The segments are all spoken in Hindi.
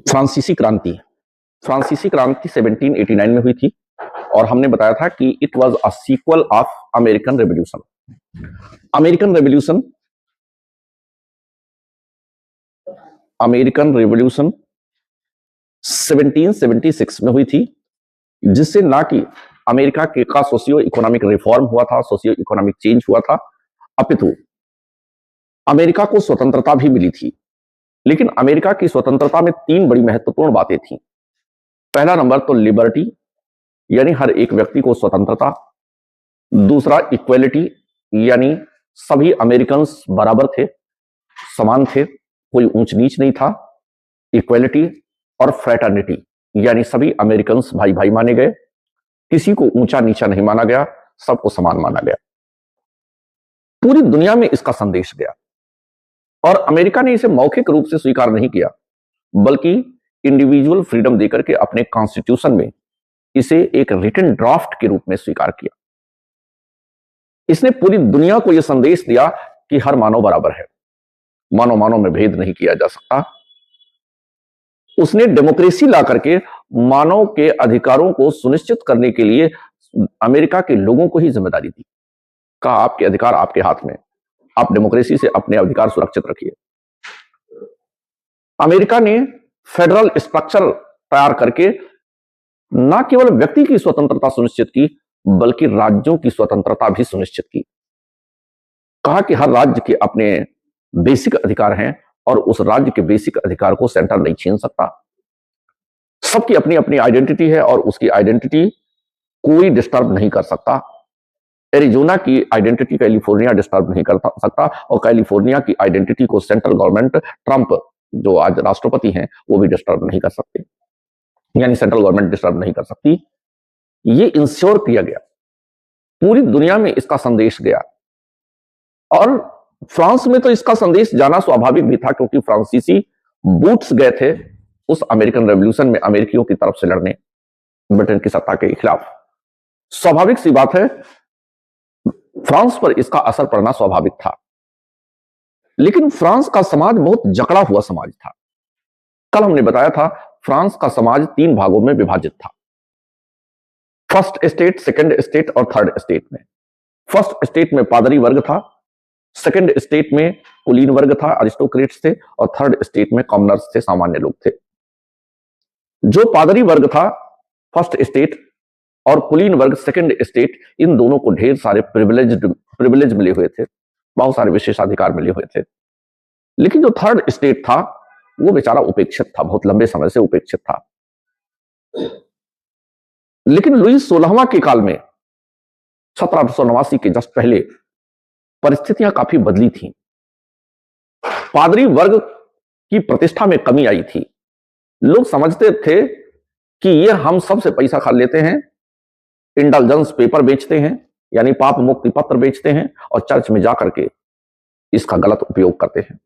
फ्रांसीसी क्रांति। फ्रांसीसी क्रांति 1789 में हुई थी और हमने बताया था कि it was a sequel of American revolution. American revolution 1776 में हुई थी, जिससे ना कि अमेरिका के का सोशियो इकोनॉमिक रिफॉर्म हुआ था, सोशियो इकोनॉमिक चेंज हुआ था, अपितु अमेरिका को स्वतंत्रता भी मिली थी। लेकिन अमेरिका की स्वतंत्रता में तीन बड़ी महत्वपूर्ण बातें थी। पहला नंबर तो लिबर्टी, यानी हर एक व्यक्ति को स्वतंत्रता। दूसरा इक्वेलिटी, यानी सभी अमेरिकन बराबर थे, समान थे, कोई ऊंच नीच नहीं था। इक्वेलिटी और फ्रेटर्निटी, यानी सभी अमेरिकन भाई भाई माने गए, किसी को ऊंचा नीचा नहीं माना गया, सबको समान माना गया। पूरी दुनिया में इसका संदेश गया और अमेरिका ने इसे मौखिक रूप से स्वीकार नहीं किया, बल्कि इंडिविजुअल फ्रीडम देकर के अपने कॉन्स्टिट्यूशन में इसे एक रिटन ड्राफ्ट के रूप में स्वीकार किया। इसने पूरी दुनिया को यह संदेश दिया कि हर मानव बराबर है, मानव मानव में भेद नहीं किया जा सकता। उसने डेमोक्रेसी ला करके मानव के अधिकारों को सुनिश्चित करने के लिए अमेरिका के लोगों को ही जिम्मेदारी दी। कहा आपके अधिकार आपके हाथ में, आप डेमोक्रेसी से अपने अधिकार सुरक्षित रखिए। अमेरिका ने फेडरल स्ट्रक्चर तैयार करके न केवल व्यक्ति की स्वतंत्रता सुनिश्चित की, बल्कि राज्यों की स्वतंत्रता भी सुनिश्चित की। कहा कि हर राज्य के अपने बेसिक अधिकार हैं और उस राज्य के बेसिक अधिकार को सेंटर नहीं छीन सकता। सबकी अपनी अपनी आइडेंटिटी है और उसकी आइडेंटिटी कोई डिस्टर्ब नहीं कर सकता। एरिजोना की आइडेंटिटी कैलिफोर्निया डिस्टर्ब नहीं कर सकता और कैलिफोर्निया की आइडेंटिटी को सेंट्रल गवर्नमेंट, ट्रंप जो आज राष्ट्रपति हैं, वो भी डिस्टर्ब नहीं कर सकते, यानी सेंट्रल गवर्नमेंट डिस्टर्ब नहीं कर सकती। ये इंश्योर किया गया, पूरी दुनिया में इसका संदेश गया। और फ्रांस में तो इसका संदेश जाना स्वाभाविक भी था, क्योंकि फ्रांसीसी बूट्स गए थे उस अमेरिकन रेवोल्यूशन में अमेरिकियों की तरफ से लड़ने, ब्रिटेन की सत्ता के खिलाफ। स्वाभाविक सी बात है, फ्रांस पर इसका असर पड़ना स्वाभाविक था। लेकिन फ्रांस का समाज बहुत जकड़ा हुआ समाज था। कल हमने बताया था फ्रांस का समाज तीन भागों में विभाजित था, फर्स्ट स्टेट, सेकंड स्टेट और थर्ड स्टेट में। फर्स्ट स्टेट में पादरी वर्ग था, सेकंड स्टेट में कुलीन वर्ग था, अरिस्टोक्रेट्स थे, और थर्ड स्टेट में कॉमनर्स थे, सामान्य लोग थे। जो पादरी वर्ग था फर्स्ट स्टेट और कुलीन वर्ग सेकंड स्टेट, इन दोनों को ढेर सारे प्रिविलेज मिले हुए थे, बहुत सारे विशेषाधिकार मिले हुए थे। लेकिन जो थर्ड स्टेट था वो बेचारा उपेक्षित था, बहुत लंबे समय से उपेक्षित था। लेकिन लुई 16वां के काल में 1789 के जस्ट पहले परिस्थितियां काफी बदली थी। पादरी वर्ग की प्रतिष्ठा में कमी आई थी। लोग समझते थे कि ये हम सबसे पैसा खा लेते हैं, इंडल्जेंस पेपर बेचते हैं, यानी पाप मुक्ति पत्र बेचते हैं, और चर्च में जाकर के इसका गलत उपयोग करते हैं।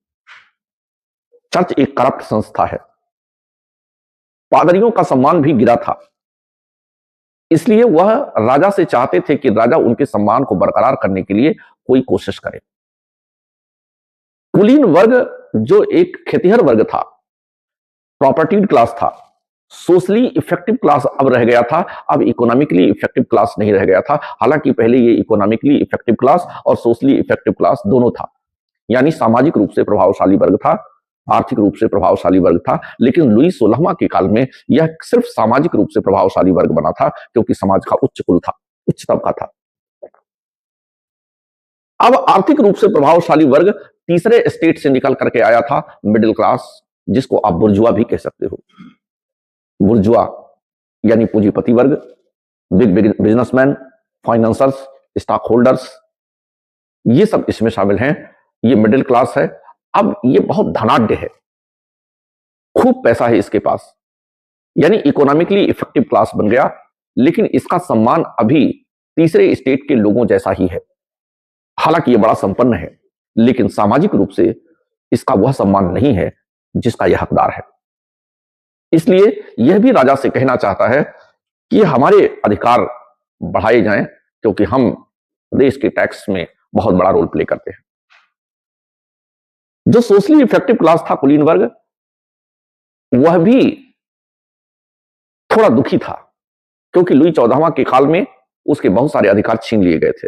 चर्च एक करप्ट संस्था है। पादरियों का सम्मान भी गिरा था, इसलिए वह राजा से चाहते थे कि राजा उनके सम्मान को बरकरार करने के लिए कोई कोशिश करे। कुलीन वर्ग जो एक खेतिहर वर्ग था, प्रॉपर्टीड क्लास था, सोशली इफेक्टिव क्लास अब रह गया था, अब इकोनॉमिकली इफेक्टिव क्लास नहीं रह गया था। हालांकि पहले ये इकोनॉमिकली इफेक्टिव क्लास और सोशली इफेक्टिव क्लास दोनों था, यानी सामाजिक रूप से प्रभावशाली वर्ग था, आर्थिक रूप से प्रभावशाली वर्ग था। लेकिन लुई 16वां के काल में यह सिर्फ सामाजिक रूप से प्रभावशाली वर्ग बना था, क्योंकि समाज का उच्च कुल था, उच्च तबका था। अब आर्थिक रूप से प्रभावशाली वर्ग तीसरे स्टेट से निकल करके आया था, मिडिल क्लास, जिसको आप बुर्जुआ भी कह सकते हो। बुर्जुआ यानी पूंजीपति वर्ग, big businessman, financiers, stock holders, ये सब इसमें शामिल हैं। ये मिडिल क्लास है। अब ये बहुत धनाढ्य है, खूब पैसा है इसके पास, यानी इकोनॉमिकली इफेक्टिव क्लास बन गया। लेकिन इसका सम्मान अभी तीसरे स्टेट के लोगों जैसा ही है। हालांकि ये बड़ा संपन्न है, लेकिन सामाजिक रूप से इसका वह सम्मान नहीं है जिसका यह हकदार है। इसलिए यह भी राजा से कहना चाहता है कि हमारे अधिकार बढ़ाए जाएं, क्योंकि हम देश के टैक्स में बहुत बड़ा रोल प्ले करते हैं। जो सोशली इफेक्टिव क्लास था, कुलीन वर्ग, वह भी थोड़ा दुखी था, क्योंकि लुई 14वां के काल में उसके बहुत सारे अधिकार छीन लिए गए थे।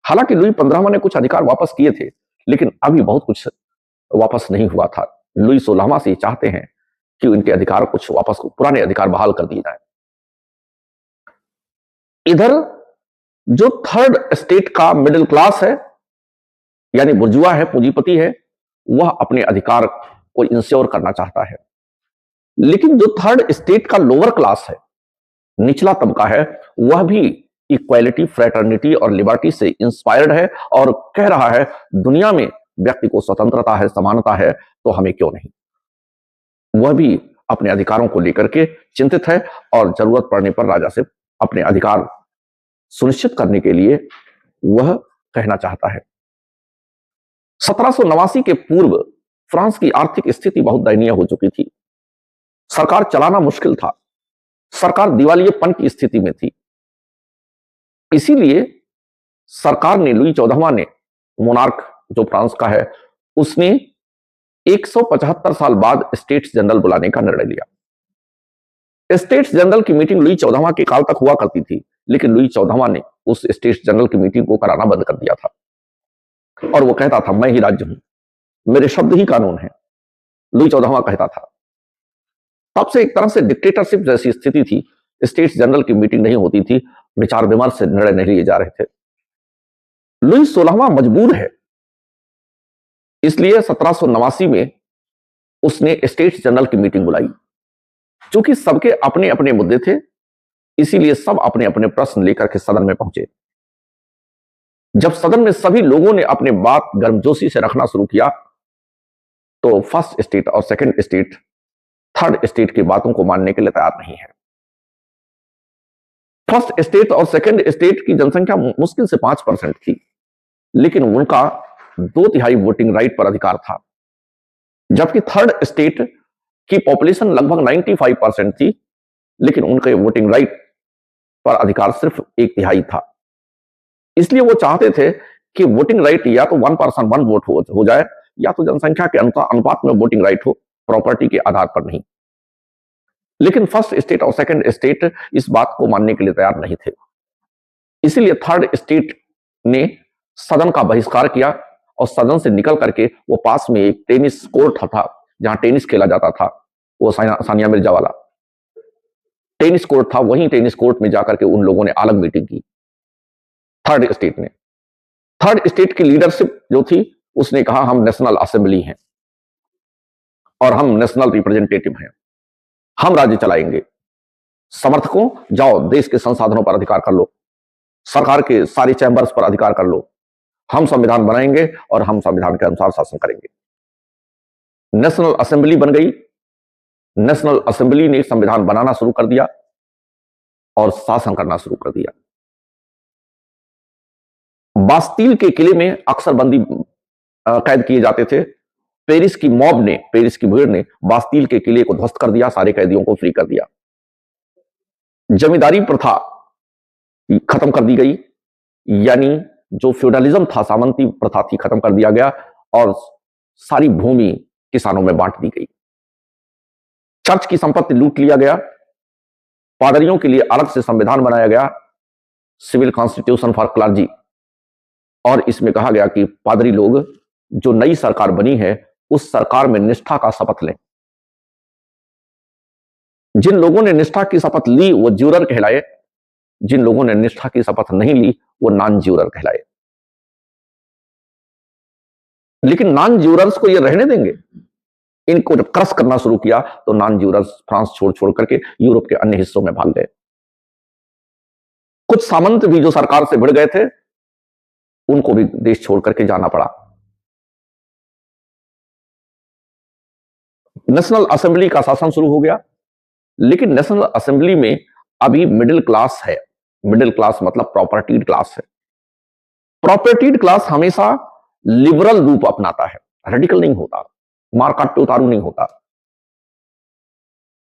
हालांकि लुई 15वां ने कुछ अधिकार वापस किए थे, लेकिन अभी बहुत कुछ वापस नहीं हुआ था। लुई 16वां से चाहते हैं कि उनके अधिकार कुछ वापस, पुराने अधिकार बहाल कर दिए जाए। इधर जो थर्ड स्टेट का मिडिल क्लास है, यानी बुर्जुआ है, पूंजीपति है, वह अपने अधिकार को इंश्योर करना चाहता है। लेकिन जो थर्ड स्टेट का लोअर क्लास है, निचला तबका है, वह भी इक्वालिटी, फ्रेटर्निटी और लिबर्टी से इंस्पायर्ड है और कह रहा है दुनिया में व्यक्ति को स्वतंत्रता है, समानता है, तो हमें क्यों नहीं। वह भी अपने अधिकारों को लेकर के चिंतित है और जरूरत पड़ने पर राजा से अपने अधिकार सुनिश्चित करने के लिए वह कहना चाहता है। 1789 के पूर्व फ्रांस की आर्थिक स्थिति बहुत दयनीय हो चुकी थी। सरकार चलाना मुश्किल था, सरकार दिवालियेपन की स्थिति में थी। इसीलिए सरकार ने, लुई 14वां ने, मोनार्क जो फ्रांस का है, उसने 175 साल बाद स्टेट्स जनरल बुलाने का निर्णय लिया। स्टेट्स जनरल की मीटिंग लुई 14वां के काल तक हुआ करती थी, लेकिन लुई 14वां ने उस स्टेट्स जनरल की मीटिंग को कराना बंद कर दिया था और वो कहता था मैं ही राज्य हूं, मेरे शब्द ही कानून है। लुई 14वां कहता था। तब से एक तरह से डिक्टेटरशिप जैसी स्थिति थी। स्टेट्स जनरल की मीटिंग नहीं होती थी, विचार विमर्श से निर्णय नहीं लिए जा रहे थे। लुई 16वां मजबूर है, इसलिए 1789 में उसने स्टेट्स जनरल की मीटिंग बुलाई। चूंकि सबके अपने अपने मुद्दे थे, इसीलिए सब अपने अपने प्रश्न लेकर के सदन में पहुंचे। जब सदन में सभी लोगों ने अपने बात गर्मजोशी से रखना शुरू किया, तो फर्स्ट स्टेट और सेकंड स्टेट थर्ड स्टेट की बातों को मानने के लिए तैयार नहीं है। फर्स्ट स्टेट और सेकंड स्टेट की जनसंख्या मुश्किल से 5% थी, लेकिन उनका 2/3 वोटिंग राइट पर अधिकार था, जबकि थर्ड स्टेट की पॉपुलेशन लगभग 95% थी, लेकिन उनके वोटिंग राइट पर अधिकार सिर्फ 1/3 था। इसलिए वो चाहते थे कि वोटिंग राइट या तो 1 पर्सन 1 वोट हो जाए, या तो जनसंख्या के अनुपात में वोटिंग राइट हो, प्रॉपर्टी के आधार पर नहीं। लेकिन फर्स्ट स्टेट और सेकंड स्टेट इस बात को मानने के लिए तैयार नहीं थे। इसीलिए थर्ड स्टेट ने सदन का बहिष्कार किया और सदन से निकल करके वो पास में एक टेनिस कोर्ट था, जहां टेनिस खेला जाता था, वो सानिया मिर्जा वाला टेनिस कोर्ट था, वहीं टेनिस कोर्ट में जाकर के उन लोगों ने अलग मीटिंग की। थर्ड स्टेट ने, थर्ड स्टेट की लीडरशिप जो थी, उसने कहा हम नेशनल असेंबली हैं और हम नेशनल रिप्रेजेंटेटिव हैं, हम राज्य चलाएंगे। समर्थकों, जाओ देश के संसाधनों पर अधिकार कर लो, सरकार के सारी चैंबर्स पर अधिकार कर लो, हम संविधान बनाएंगे और हम संविधान के अनुसार शासन करेंगे। नेशनल असेंबली बन गई। नेशनल असेंबली ने संविधान बनाना शुरू कर दिया और शासन करना शुरू कर दिया। बास्तील के किले में अक्सर बंदी कैद किए जाते थे। पेरिस की मॉब ने, पेरिस की भीड़ ने बास्तील के किले को ध्वस्त कर दिया, सारे कैदियों को फ्री कर दिया। जमींदारी प्रथा खत्म कर दी गई, यानी जो फ्यूडलिज्म था, सामंती प्रथा थी, खत्म कर दिया गया और सारी भूमि किसानों में बांट दी गई। चर्च की संपत्ति लूट लिया गया। पादरियों के लिए अलग से संविधान बनाया गया, सिविल कॉन्स्टिट्यूशन फॉर क्लर्जी, और इसमें कहा गया कि पादरी लोग जो नई सरकार बनी है, उस सरकार में निष्ठा का शपथ लें। जिन लोगों ने निष्ठा की शपथ ली वो ज्यूरर कहलाए, जिन लोगों ने निष्ठा की शपथ नहीं ली वो नॉन ज्यूरर कहलाए। लेकिन नॉन ज्यूरर्स को ये रहने देंगे? इनको जब क्रश करना शुरू किया तो नॉन ज्यूरर्स फ्रांस छोड़ छोड़ करके यूरोप के अन्य हिस्सों में भाग गए। कुछ सामंत भी जो सरकार से भिड़ गए थे, उनको भी देश छोड़ करके जाना पड़ा। नेशनल असेंबली का शासन शुरू हो गया, लेकिन नेशनल असेंबली में अभी मिडिल क्लास है। मिडिल क्लास मतलब प्रॉपर्टीड क्लास है। प्रॉपर्टीड क्लास हमेशा लिबरल रूप अपनाता है, रेडिकल नहीं होता, मारकाट पे उतारू नहीं होता,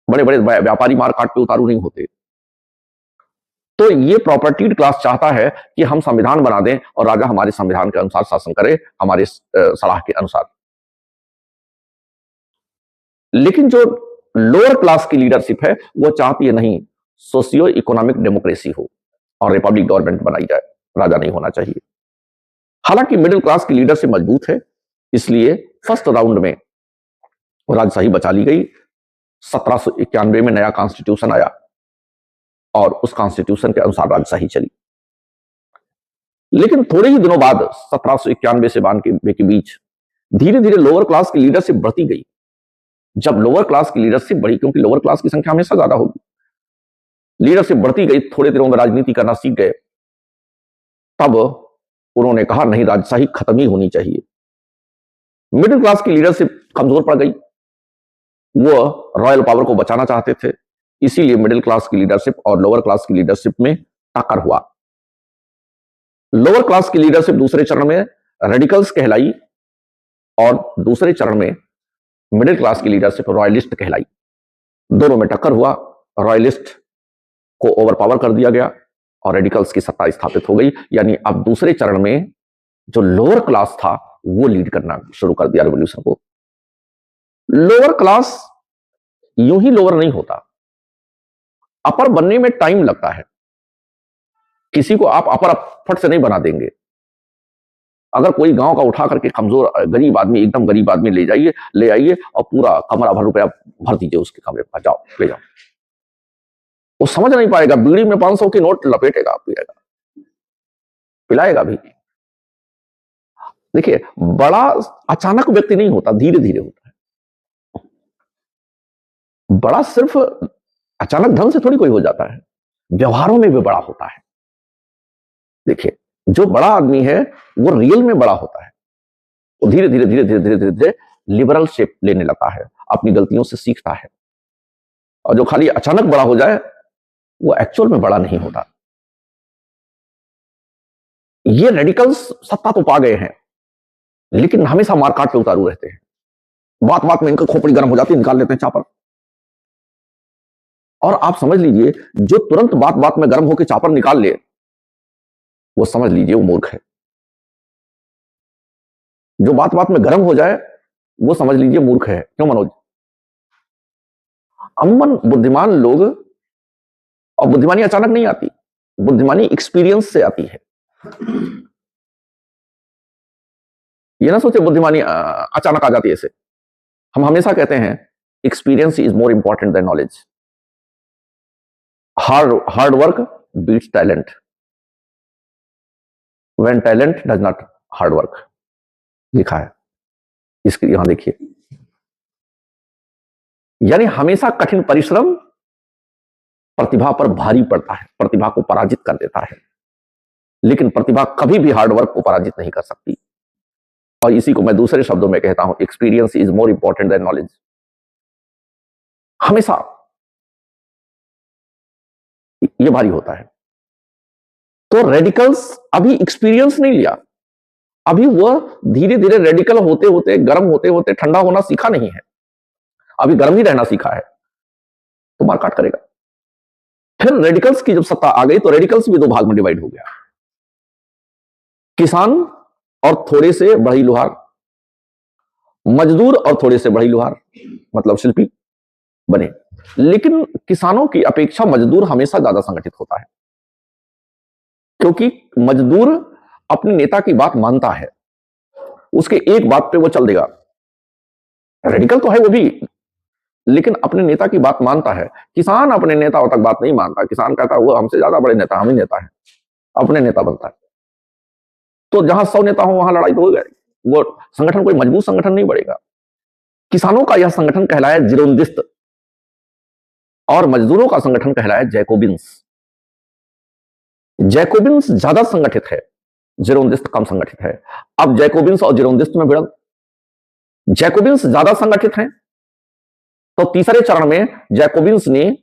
बड़े बड़े व्यापारी मारकाट पे उतारू नहीं होते। तो ये प्रॉपर्टीड क्लास चाहता है कि हम संविधान बना दें और राजा हमारे संविधान के अनुसार शासन करे, हमारे सलाह के अनुसार। लेकिन जो लोअर क्लास की लीडरशिप है वो चाहती है नहीं सोशियो इकोनॉमिक डेमोक्रेसी हो और रिपब्लिक गवर्नमेंट बनाई जाए, राजा नहीं होना चाहिए। हालांकि मिडिल क्लास की लीडरशिप मजबूत है, इसलिए फर्स्ट राउंड में राजशाही बचा ली गई। 1791 में नया कॉन्स्टिट्यूशन आया और उस कॉन्स्टिट्यूशन के अनुसार राजशाही चली। लेकिन थोड़े ही दिनों बाद 1791 से 92 के बीच धीरे धीरे लोअर क्लास की लीडरशिप बढ़ती गई। जब लोअर क्लास की लीडरशिप बढ़ी, क्योंकि लोअर क्लास की संख्या हमेशा ज्यादा होगी, लीडरशिप बढ़ती गई, थोड़े दिनों में राजनीति करना सीख गए, तब उन्होंने कहा नहीं राजशाही खत्म ही होनी चाहिए। मिडिल क्लास की लीडरशिप कमजोर पड़ गई, वो रॉयल पावर को बचाना चाहते थे, इसीलिए मिडिल क्लास की लीडरशिप और लोअर क्लास की लीडरशिप में टक्कर हुआ। लोअर क्लास की लीडरशिप दूसरे चरण में रेडिकल्स कहलाई और दूसरे चरण में मिडिल क्लास की लीडरशिप रॉयलिस्ट कहलाई। दोनों में टक्कर हुआ, रॉयलिस्ट को ओवर पावर कर दिया गया और रेडिकल्स की सत्ता स्थापित हो गई। यानी अब दूसरे चरण में जो लोअर क्लास था वो लीड करना शुरू कर दिया रेवोल्यूशन को। लोअर क्लास यूं ही लोअर नहीं होता, अपर बनने में टाइम लगता है। किसी को आप अपर फट से नहीं बना देंगे। अगर कोई गांव का उठा करके कमजोर गरीब आदमी, एकदम गरीब आदमी ले आइए और पूरा कमरा भर रुपया भर दीजिए उसके कमरे पर, जाओ ले जाओ, वो समझ नहीं पाएगा। बीड़ी में 500 की नोट लपेटेगा, पिएगा, पिलाएगा भी। देखिए, बड़ा अचानक व्यक्ति नहीं होता, धीरे धीरे होता है। बड़ा सिर्फ अचानक ढंग से थोड़ी कोई हो जाता है, व्यवहारों में भी बड़ा होता है। देखिए, जो बड़ा आदमी है वो रियल में बड़ा होता है, वो धीरे धीरे धीरे धीरे धीरे धीरे धीरे लिबरल शेप लेने लगता है, अपनी गलतियों से सीखता है। और जो खाली अचानक बड़ा हो जाए वो एक्चुअल में बड़ा नहीं होता। ये रेडिकल्स सत्ता तो पा गए हैं, लेकिन हमेशा मारकाट पे उतारू रहते हैं। बात बात में इनका खोपड़ी गर्म हो जाती है, निकाल लेते हैं चापर। और आप समझ लीजिए, जो तुरंत बात बात में गर्म होकर चापर निकाल ले, वो समझ लीजिए वो मूर्ख है। जो बात बात में गर्म हो जाए वो समझ लीजिए मूर्ख है। क्यों मनोज? अमूमन बुद्धिमान लोग, और बुद्धिमानी अचानक नहीं आती, बुद्धिमानी एक्सपीरियंस से आती है। ये ना सोचे बुद्धिमानी अचानक आ जाती है ऐसे। हम हमेशा कहते हैं experience is more important than knowledge. Hard work beats talent when talent does not hard work, लिखा है इसके, यहां देखिए। यानी हमेशा कठिन परिश्रम प्रतिभा पर भारी पड़ता है, प्रतिभा को पराजित कर देता है, लेकिन प्रतिभा कभी भी हार्ड वर्क को पराजित नहीं कर सकती। और इसी को मैं दूसरे शब्दों में कहता हूं, experience is more important than knowledge. हमेशा ये भारी होता है। तो रेडिकल्स अभी एक्सपीरियंस नहीं लिया, अभी वह धीरे धीरे रेडिकल होते होते, गर्म होते होते ठंडा होना सीखा नहीं है, अभी गर्म ही रहना सीखा है, तो मारकाट करेगा। फिर रेडिकल्स की जब सत्ता आ गई तो रेडिकल्स भी दो भाग में डिवाइड हो गया, किसान और थोड़े से बढ़ई लुहार, मजदूर और थोड़े से बढ़ई लुहार, मतलब शिल्पी बने। लेकिन किसानों की अपेक्षा मजदूर हमेशा ज्यादा संगठित होता है, क्योंकि मजदूर अपने नेता की बात मानता है, उसके एक बात पे वो चल देगा। रेडिकल तो है वो भी, लेकिन अपने नेता की बात मानता है। किसान अपने नेताओं तक बात नहीं मानता, किसान कहता है वो हमसे ज्यादा बड़े नेता, हम ही नेता है, अपने नेता बनता है। तो जहां 100 नेता हो वहां लड़ाई तो हो गई, वो संगठन कोई मजबूत संगठन नहीं बढ़ेगा। किसानों का यह संगठन कहलाया जिरोंदिस्त और मजदूरों का संगठन कहलाया जैकोबिन्स। जैकोबिन्स ज्यादा संगठित है, जिरोंदिस्त कम संगठित है। अब जैकोबिन्स और जिरोंदिस्त में भिड़ंत, जैकोबिन्स ज्यादा संगठित हैं, तो तीसरे चरण में जैकोबिन्स ने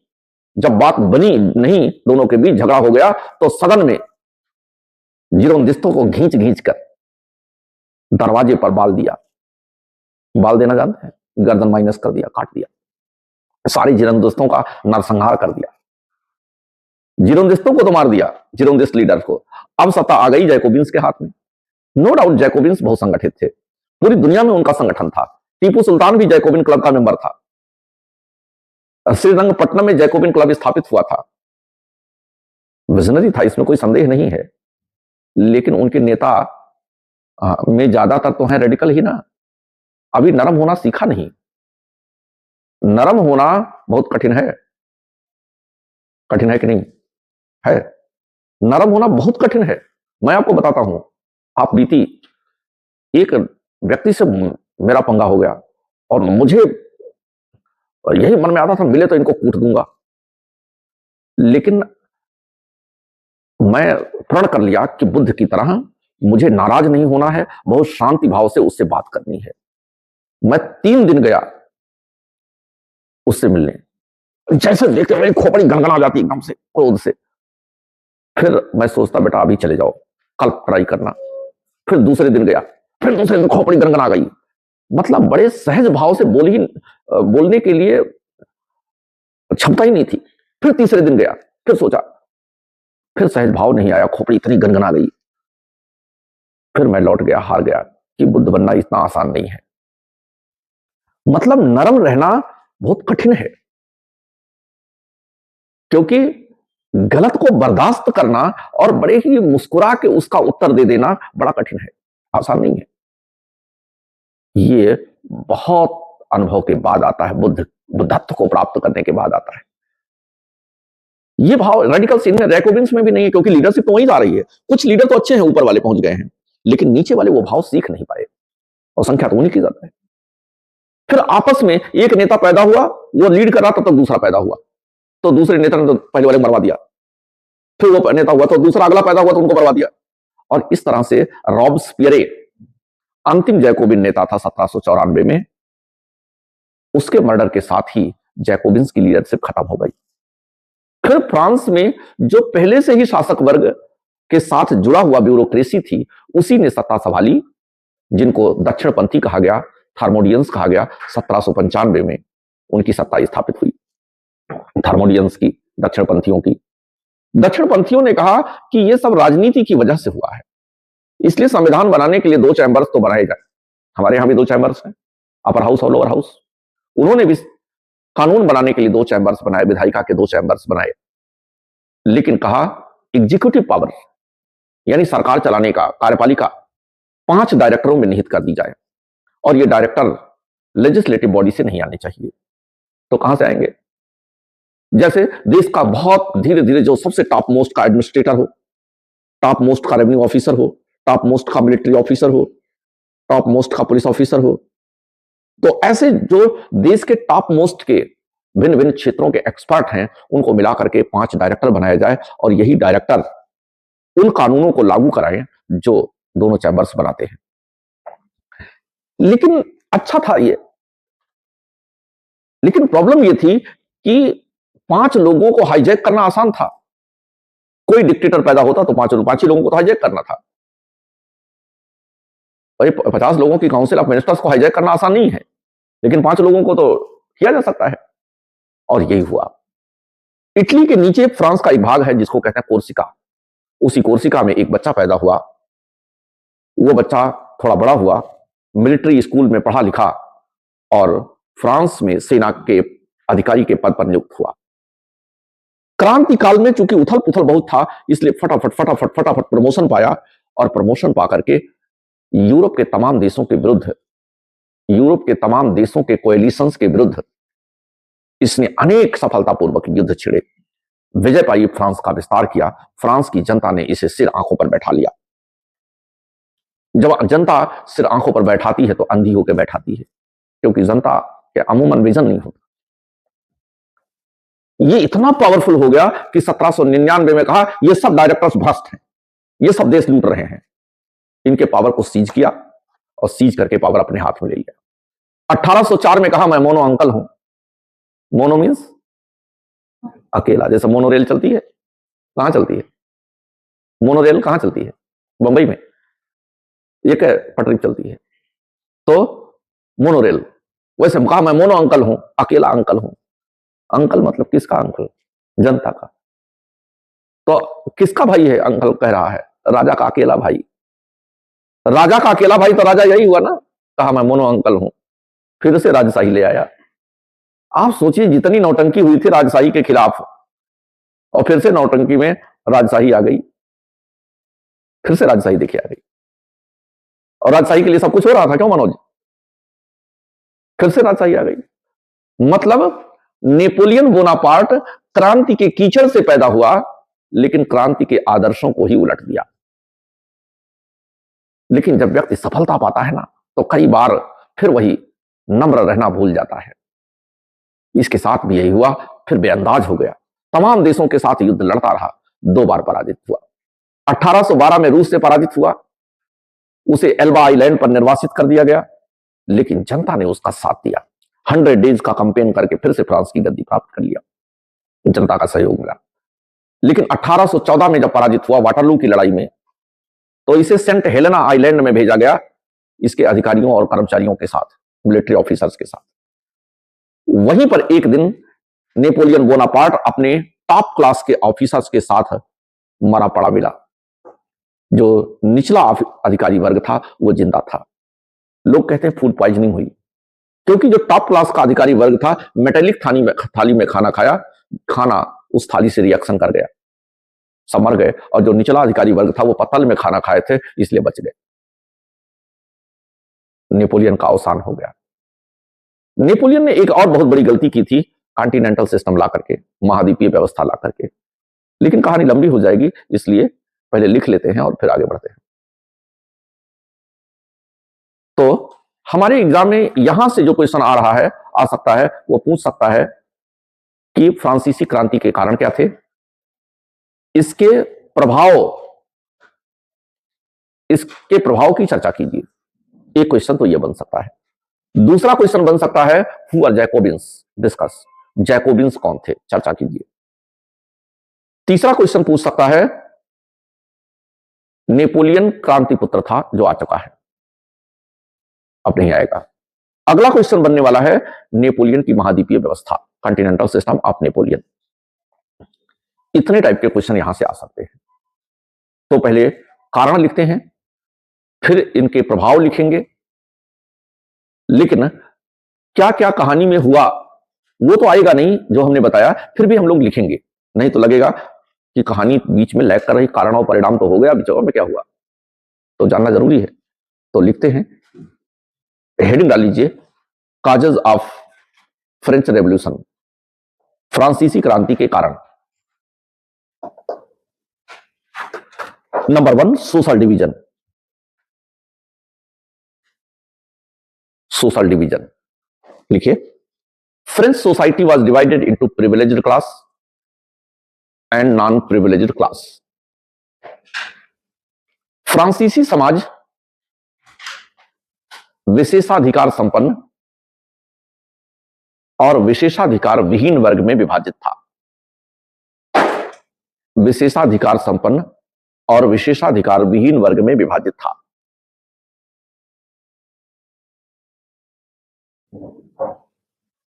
जब बात बनी नहीं, दोनों के बीच झगड़ा हो गया, तो सदन में जिरोंदिस्तों को घींच घींच कर दरवाजे पर बाल दिया। बाल देना जानते हैं? गर्दन माइनस कर दिया, काट दिया, सारे जिरोंदिस्तों का नरसंहार कर दिया। जिरोंदिस्तों को तो मार दिया, जिरोंदिस्त लीडर को। अब सत्ता आ गई जैकोबिन्स के हाथ में। नो डाउट जैकोबिन्स बहुत संगठित थे, पूरी दुनिया में उनका संगठन था। टीपू सुल्तान भी जैकोबिन क्लब का मेंबर था। श्रीरंगपट्टनम में जैकोबिन क्लब स्थापित हुआ था। विजनरी था, इसमें कोई संदेह नहीं है, लेकिन उनके नेता में ज्यादातर तो हैं रेडिकल ही ना। अभी नरम होना सीखा नहीं। नरम होना बहुत कठिन है। कठिन है कि नहीं है? नरम होना बहुत कठिन है। मैं आपको बताता हूं, आप बीती एक व्यक्ति से मेरा पंगा हो गया और मुझे यही मन में आता था, मिले तो इनको कूट दूंगा, लेकिन मैं प्रण कर लिया कि बुद्ध की तरह मुझे नाराज नहीं होना है, बहुत शांति भाव से उससे बात करनी है। मैं 3 दिन गया उससे मिलने, जैसे देखते मेरी खोपड़ी गनगना जाती एकदम से क्रोध से। फिर मैं सोचता बेटा अभी चले जाओ, कल ट्राई करना। फिर दूसरे दिन गया, फिर दूसरे दिन खोपड़ी गनगना गई। मतलब बड़े सहज भाव से बोलने के लिए क्षमता ही नहीं थी। फिर तीसरे दिन गया, फिर सोचा, फिर सहज भाव नहीं आया, खोपड़ी इतनी गनगना गई। फिर मैं लौट गया, हार गया कि बुद्ध बनना इतना आसान नहीं है। मतलब नरम रहना बहुत कठिन है, क्योंकि गलत को बर्दाश्त करना और बड़े ही मुस्कुरा के उसका उत्तर दे देना बड़ा कठिन है, आसान नहीं है। ये बहुत अनुभव के बाद आता है, बुद्धत्व को प्राप्त करने के बाद आता है। ये भाव रेडिकल सीन में, जैकोबिन्स में भी नहीं है, क्योंकि लीडरशिप तो वहीं जा रही है। कुछ लीडर तो अच्छे हैं, ऊपर वाले पहुंच गए हैं, लेकिन नीचे वाले वो भाव सीख नहीं पाए, और संख्या तो उन्हीं की ज्यादा है। फिर आपस में एक नेता पैदा हुआ, वो लीड कर रहा था, तो दूसरा पैदा हुआ, तो दूसरे नेता ने तो पहले वाले मरवा दिया। फिर वो नेता हुआ तो दूसरा अगला पैदा हुआ तो उनको मरवा दिया। और इस तरह से रॉबस्पियरे अंतिम जैकोबिन नेता था 1794 में। उसके मर्डर के साथ ही जैकोबिन्स की लीडरशिप खत्म हो गई। फिर फ्रांस में जो पहले से ही शासक वर्ग के साथ जुड़ा हुआ ब्यूरोक्रेसी थी, उसी ने सत्ता संभाली, जिनको दक्षिणपंथी कहा गया, थार्मोडियंस कहा गया। 1795 में उनकी सत्ता स्थापित हुई, थार्मोडियंस की, दक्षिणपंथियों की। दक्षिणपंथियों ने कहा कि यह सब राजनीति की वजह से हुआ है, इसलिए संविधान बनाने के लिए 2 चैंबर्स तो बनाए जाए। हमारे यहां भी 2 चैंबर्स हैं, अपर हाउस और लोअर हाउस। उन्होंने भी कानून बनाने के लिए 2 चैंबर्स बनाए, विधायिका के 2 चैंबर्स बनाए, लेकिन कहा एग्जीक्यूटिव पावर यानी सरकार चलाने का, कार्यपालिका 5 डायरेक्टरों में निहित कर दी जाए, और ये डायरेक्टर लेजिस्लेटिव बॉडी से नहीं आने चाहिए। तो कहां से आएंगे? जैसे देश का बहुत धीरे धीरे जो सबसे टॉप मोस्ट का एडमिनिस्ट्रेटर हो, टॉप मोस्ट का रेवेन्यू ऑफिसर हो, टॉप मोस्ट का मिलिट्री ऑफिसर हो, टॉप मोस्ट का पुलिस ऑफिसर हो, तो ऐसे जो देश के टॉप मोस्ट के भिन्न भिन्न क्षेत्रों के एक्सपर्ट हैं, उनको मिलाकर के 5 डायरेक्टर बनाया जाए, और यही डायरेक्टर उन कानूनों को लागू कराएं जो दोनों चैंबर्स बनाते हैं। लेकिन अच्छा था ये, लेकिन प्रॉब्लम ये थी कि 5 लोगों को हाईजैक करना आसान था। कोई डिक्टेटर पैदा होता तो 5 ही लोगों को तो हाईजैक करना था। और 50 लोगों की काउंसिल ऑफ मिनिस्टर्स को हाईजैक करना आसान नहीं है, लेकिन 5 लोगों को तो किया जा सकता है, और यही हुआ। इटली के नीचे फ्रांस का एक भाग है जिसको कहते हैं कोर्सिका। उसी कोर्सिका में एक बच्चा पैदा हुआ। वो बच्चा थोड़ा बड़ा हुआ, मिलिट्री स्कूल में पढ़ा लिखा, और फ्रांस में सेना के अधिकारी के पद पर नियुक्त हुआ। क्रांति काल में चूंकि उथल पुथल बहुत था, इसलिए फटाफट प्रमोशन पाया, और प्रमोशन पा करके यूरोप के तमाम देशों के विरुद्ध, यूरोप के तमाम देशों के कोएलिशंस के विरुद्ध इसने अनेक सफलतापूर्वक युद्ध छिड़े, विजय पाई, फ्रांस का विस्तार किया। फ्रांस की जनता ने इसे सिर आंखों पर बैठा लिया। जब जनता सिर आंखों पर बैठाती है तो अंधी होकर बैठाती है, क्योंकि जनता के अमूमन विजन नहीं होता। ये इतना पावरफुल हो गया कि 1799 में कहा ये सब डायरेक्टर्स भ्रष्ट हैं, ये सब देश लूट रहे हैं। इनके पावर को सीज किया, और सीज करके पावर अपने हाथ में ले लिया। 1804 में कहा मैं मोनो अंकल हूं। मोनो मीन्स अकेला। जैसे मोनोरेल चलती है, कहां चलती है मोनोरेल? कहां चलती है? बंबई में एक पटरी चलती है, तो मोनोरेल। वैसे कहा मैं मोनो अंकल हूं, अकेला अंकल हूं। अंकल मतलब किसका अंकल? जनता का। तो किसका भाई है अंकल कह रहा है? राजा का अकेला भाई। राजा का अकेला भाई तो राजा यही हुआ ना, कहा मैं मोनो अंकल हूं, फिर से राजशाही ले आया। आप सोचिए जितनी नौटंकी हुई थी राजशाही के खिलाफ, और फिर से नौटंकी में राजशाही आ गई, फिर से राजशाही देखिए आ गई। और राजशाही के लिए सब कुछ हो रहा था क्यों मनोज? फिर से राजशाही आ गई। मतलब नेपोलियन बोनापार्ट क्रांति के कीचड़ से पैदा हुआ, लेकिन क्रांति के आदर्शों को ही उलट दिया। लेकिन जब व्यक्ति सफलता पाता है ना, तो कई बार फिर वही नम्र रहना भूल जाता है। इसके साथ भी यही हुआ, फिर बेअंदाज हो गया, तमाम देशों के साथ युद्ध लड़ता रहा, 2 बार पराजित हुआ। 1812 में रूस से पराजित हुआ, उसे एल्बा आइलैंड पर निर्वासित कर दिया गया, लेकिन जनता ने उसका साथ दिया। 100 डेज का कैंपेन करके फिर से फ्रांस की गद्दी प्राप्त कर लिया, जनता का सहयोग मिला। लेकिन 1814 में जब पराजित हुआ वाटरलू की लड़ाई में, तो इसे सेंट हेलेना आइलैंड में भेजा गया, इसके अधिकारियों और कर्मचारियों के साथ, मिलिट्री ऑफिसर्स के साथ। वहीं पर एक दिन नेपोलियन बोनापार्ट अपने टॉप क्लास के ऑफिसर्स के साथ मरा पड़ा मिला। जो निचला अधिकारी वर्ग था वो जिंदा था। लोग कहते हैं फूड पॉइजनिंग हुई, क्योंकि जो टॉप क्लास का अधिकारी वर्ग था मेटेलिक थाली में खाना खाया, खाना उस थाली से रिएक्शन कर गया, सब मर गए। और जो निचला अधिकारी वर्ग था वो पत्तल में खाना खाए थे, इसलिए बच गए। नेपोलियन का अवसान हो गया। नेपोलियन ने एक और बहुत बड़ी गलती की थी, कॉन्टिनेंटल सिस्टम ला करके, महाद्वीपीय व्यवस्था ला करके। लेकिन कहानी लंबी हो जाएगी, इसलिए पहले लिख लेते हैं और फिर आगे बढ़ते हैं। तो हमारे एग्जाम में यहां से जो क्वेश्चन आ रहा है, आ सकता है, वो पूछ सकता है कि फ्रांसीसी क्रांति के कारण क्या थे, इसके प्रभाव की चर्चा कीजिए। एक क्वेश्चन तो यह बन सकता है। दूसरा क्वेश्चन बन सकता है who are Jacobins, discuss, Jacobins कौन थे, चर्चा कीजिए। तीसरा क्वेश्चन पूछ सकता है नेपोलियन क्रांति पुत्र था जो आ चुका है, अब नहीं आएगा। अगला क्वेश्चन बनने वाला है नेपोलियन की महाद्वीपीय व्यवस्था, कॉन्टिनेंटल सिस्टम ऑफ नेपोलियन। इतने टाइप के क्वेश्चन यहां से आ सकते हैं। तो पहले कारण लिखते हैं, फिर इनके प्रभाव लिखेंगे। लेकिन क्या क्या कहानी में हुआ वो तो आएगा नहीं जो हमने बताया, फिर भी हम लोग लिखेंगे, नहीं तो लगेगा कि कहानी बीच में लैग कर रही, कारण और परिणाम तो हो गया, बीच में क्या हुआ तो जानना जरूरी है। तो लिखते हैं, हेडिंग डाल लीजिए, काजेज ऑफ फ्रेंच रेवोल्यूशन, फ्रांसीसी क्रांति के कारण। Number 1, social division. Social division लिखिए, French society was divided into privileged class and non privileged class. फ्रांसीसी समाज विशेषाधिकार संपन्न और विशेषाधिकार विहीन वर्ग में विभाजित था। विशेषाधिकार संपन्न और विशेषाधिकार विहीन वर्ग में विभाजित था।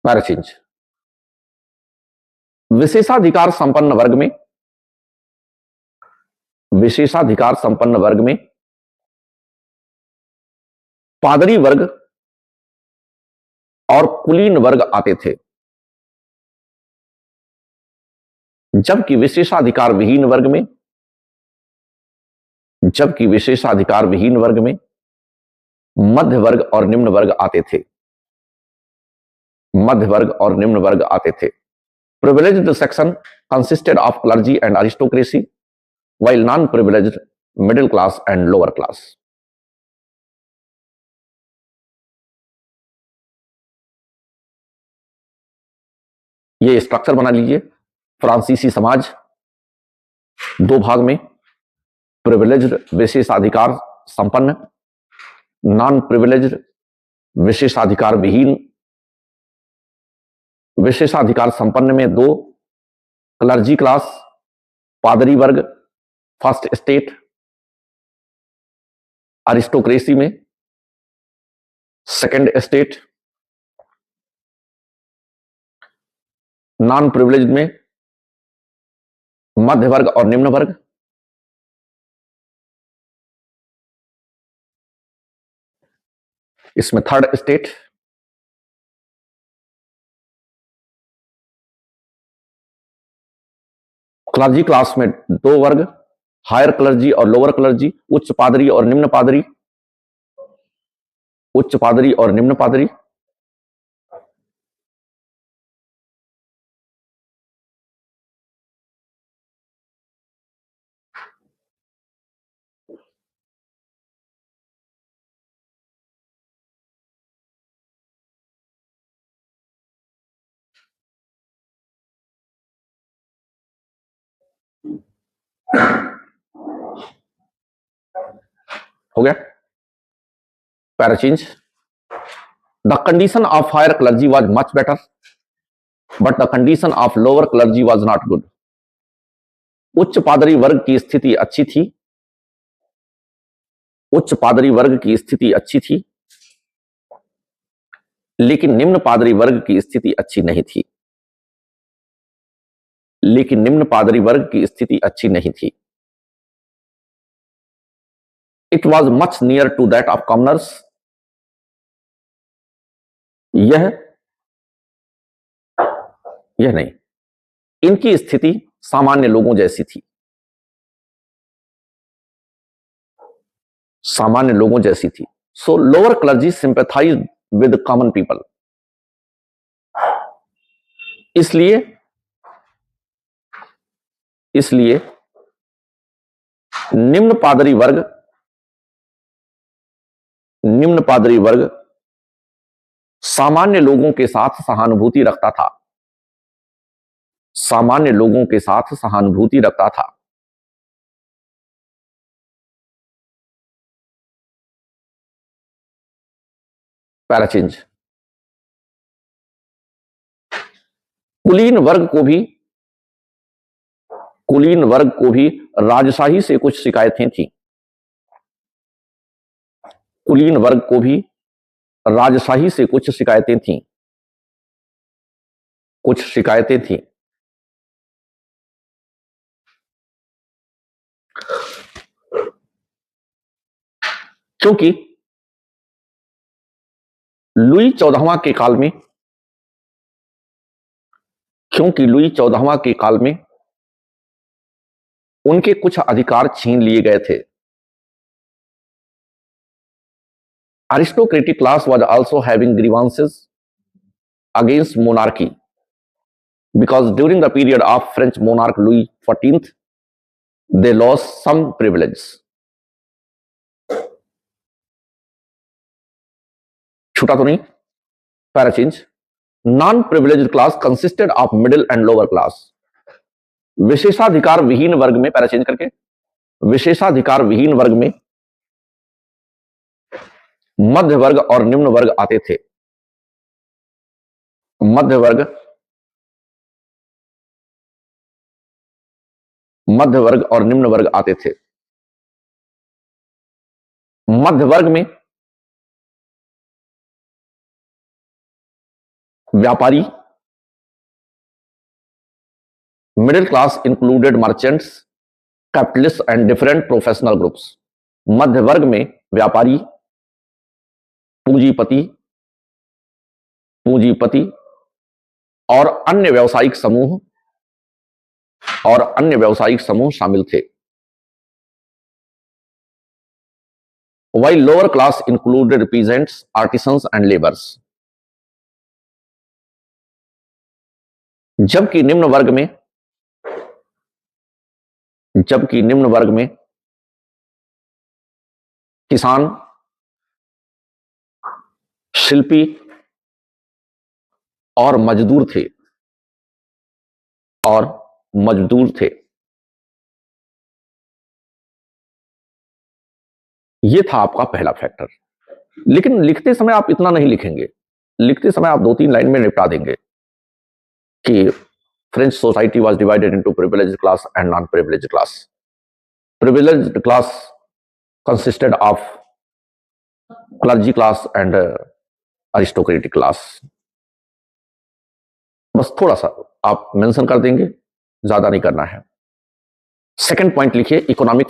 चेंज, विशेषाधिकार संपन्न वर्ग में, विशेषाधिकार संपन्न वर्ग में पादरी वर्ग और कुलीन वर्ग आते थे, जबकि विशेषाधिकार विहीन वर्ग में, मध्य वर्ग और निम्न वर्ग आते थे, मध्य वर्ग और निम्न वर्ग आते थे। Privileged section consisted of clergy and aristocracy, while non-privileged middle class and lower class। ये स्ट्रक्चर बना लीजिए, फ्रांसीसी समाज 2 भाग में, प्रिविलेज्ड विशेषाधिकार संपन्न, नॉन प्रिविलेज्ड विशेषाधिकार विहीन। विशेषाधिकार संपन्न में 2, क्लर्जी क्लास, पादरी वर्ग, फर्स्ट स्टेट, अरिस्टोक्रेसी में सेकंड स्टेट, नॉन प्रिविलेज्ड में मध्य वर्ग और निम्न वर्ग। इसमें थर्ड स्टेट। क्लर्जी क्लास में दो वर्ग, हायर क्लर्जी और लोअर क्लर्जी, उच्च पादरी और निम्न पादरी, उच्च पादरी और निम्न पादरी। हो गया? Para change. The condition of higher clergy was much better, but the condition of lower clergy was not good. उच्च पादरी वर्ग की स्थिति अच्छी थी, उच्च पादरी वर्ग की स्थिति अच्छी थी, लेकिन निम्न पादरी वर्ग की स्थिति अच्छी नहीं थी, लेकिन निम्न पादरी वर्ग की स्थिति अच्छी नहीं थी। It was much near to that of commoners. यह नहीं, इनकी स्थिति सामान्य लोगों जैसी थी, सामान्य लोगों जैसी थी। सो lower clergy sympathise with common people. इसलिए इसलिए निम्न पादरी वर्ग सामान्य लोगों के साथ सहानुभूति रखता था, सामान्य लोगों के साथ सहानुभूति रखता था। पैराचेंज। कुलीन वर्ग को भी राजशाही से कुछ शिकायतें थी, कुलीन वर्ग को भी राजशाही से कुछ शिकायतें थी, कुछ शिकायतें थी। क्योंकि लुई 14वां के काल में उनके कुछ अधिकार छीन लिए गए थे। Aristocratic class was also having grievances against monarchy because during the period of French monarch Louis XIV, they lost some privileges. छूटा तो नहीं? Para change. Non privileged class consisted of middle and lower class. विशेषाधिकार विहीन वर्ग में, पैराचेंज करके, विशेषाधिकार विहीन वर्ग में मध्य वर्ग और निम्न वर्ग आते थे। मध्य वर्ग और निम्न वर्ग आते थे। मध्य वर्ग में व्यापारी, middle class included merchants, capitalist and different professional groups. मध्य वर्ग में व्यापारी, पूंजीपति और अन्य व्यावसायिक समूह शामिल थे। While lower class included peasants, artisans and laborers. जबकि निम्न वर्ग में किसान, शिल्पी और मजदूर थे। ये था आपका पहला फैक्टर। लेकिन लिखते समय आप इतना नहीं लिखेंगे, लिखते समय आप 2-3 लाइन में निपटा देंगे कि French society was divided into privileged class and non privileged class. Privileged class consisted of clergy class and aristocratic class. बस थोड़ा सा आप मेंशन कर देंगे, ज्यादा नहीं करना है। सेकंड पॉइंट लिखिए, इकोनॉमिक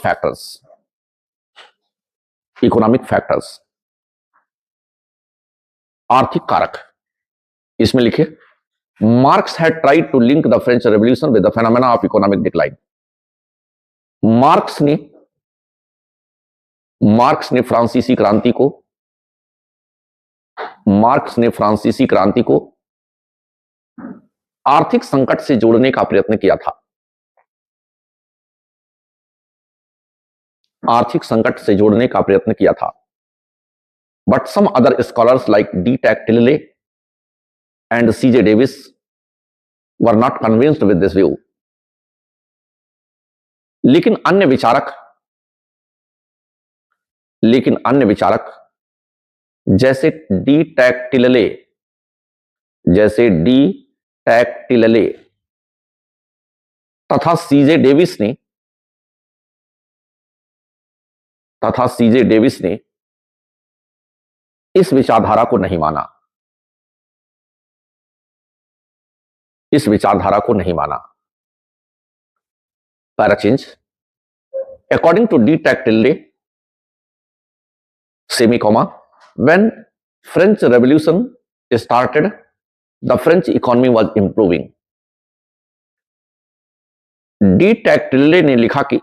फैक्टर्स, आर्थिक कारक। इसमें लिखिए Marx had tried to link the French Revolution with the phenomena of economic decline. Marks ने फ्रांसीसी क्रांति को आर्थिक संकट से जोड़ने का प्रयत्न किया था। But some other scholars like D. Tactile and C.J. Davis were not convinced with this view. लेकिन अन्य विचारक जैसे डी टैक्टिले तथा सीजे डेविस ने इस विचारधारा को नहीं माना। पैराचेंज according to D. Tactile, when French Revolution started, the French economy was improving. D. Tactile ने लिखा कि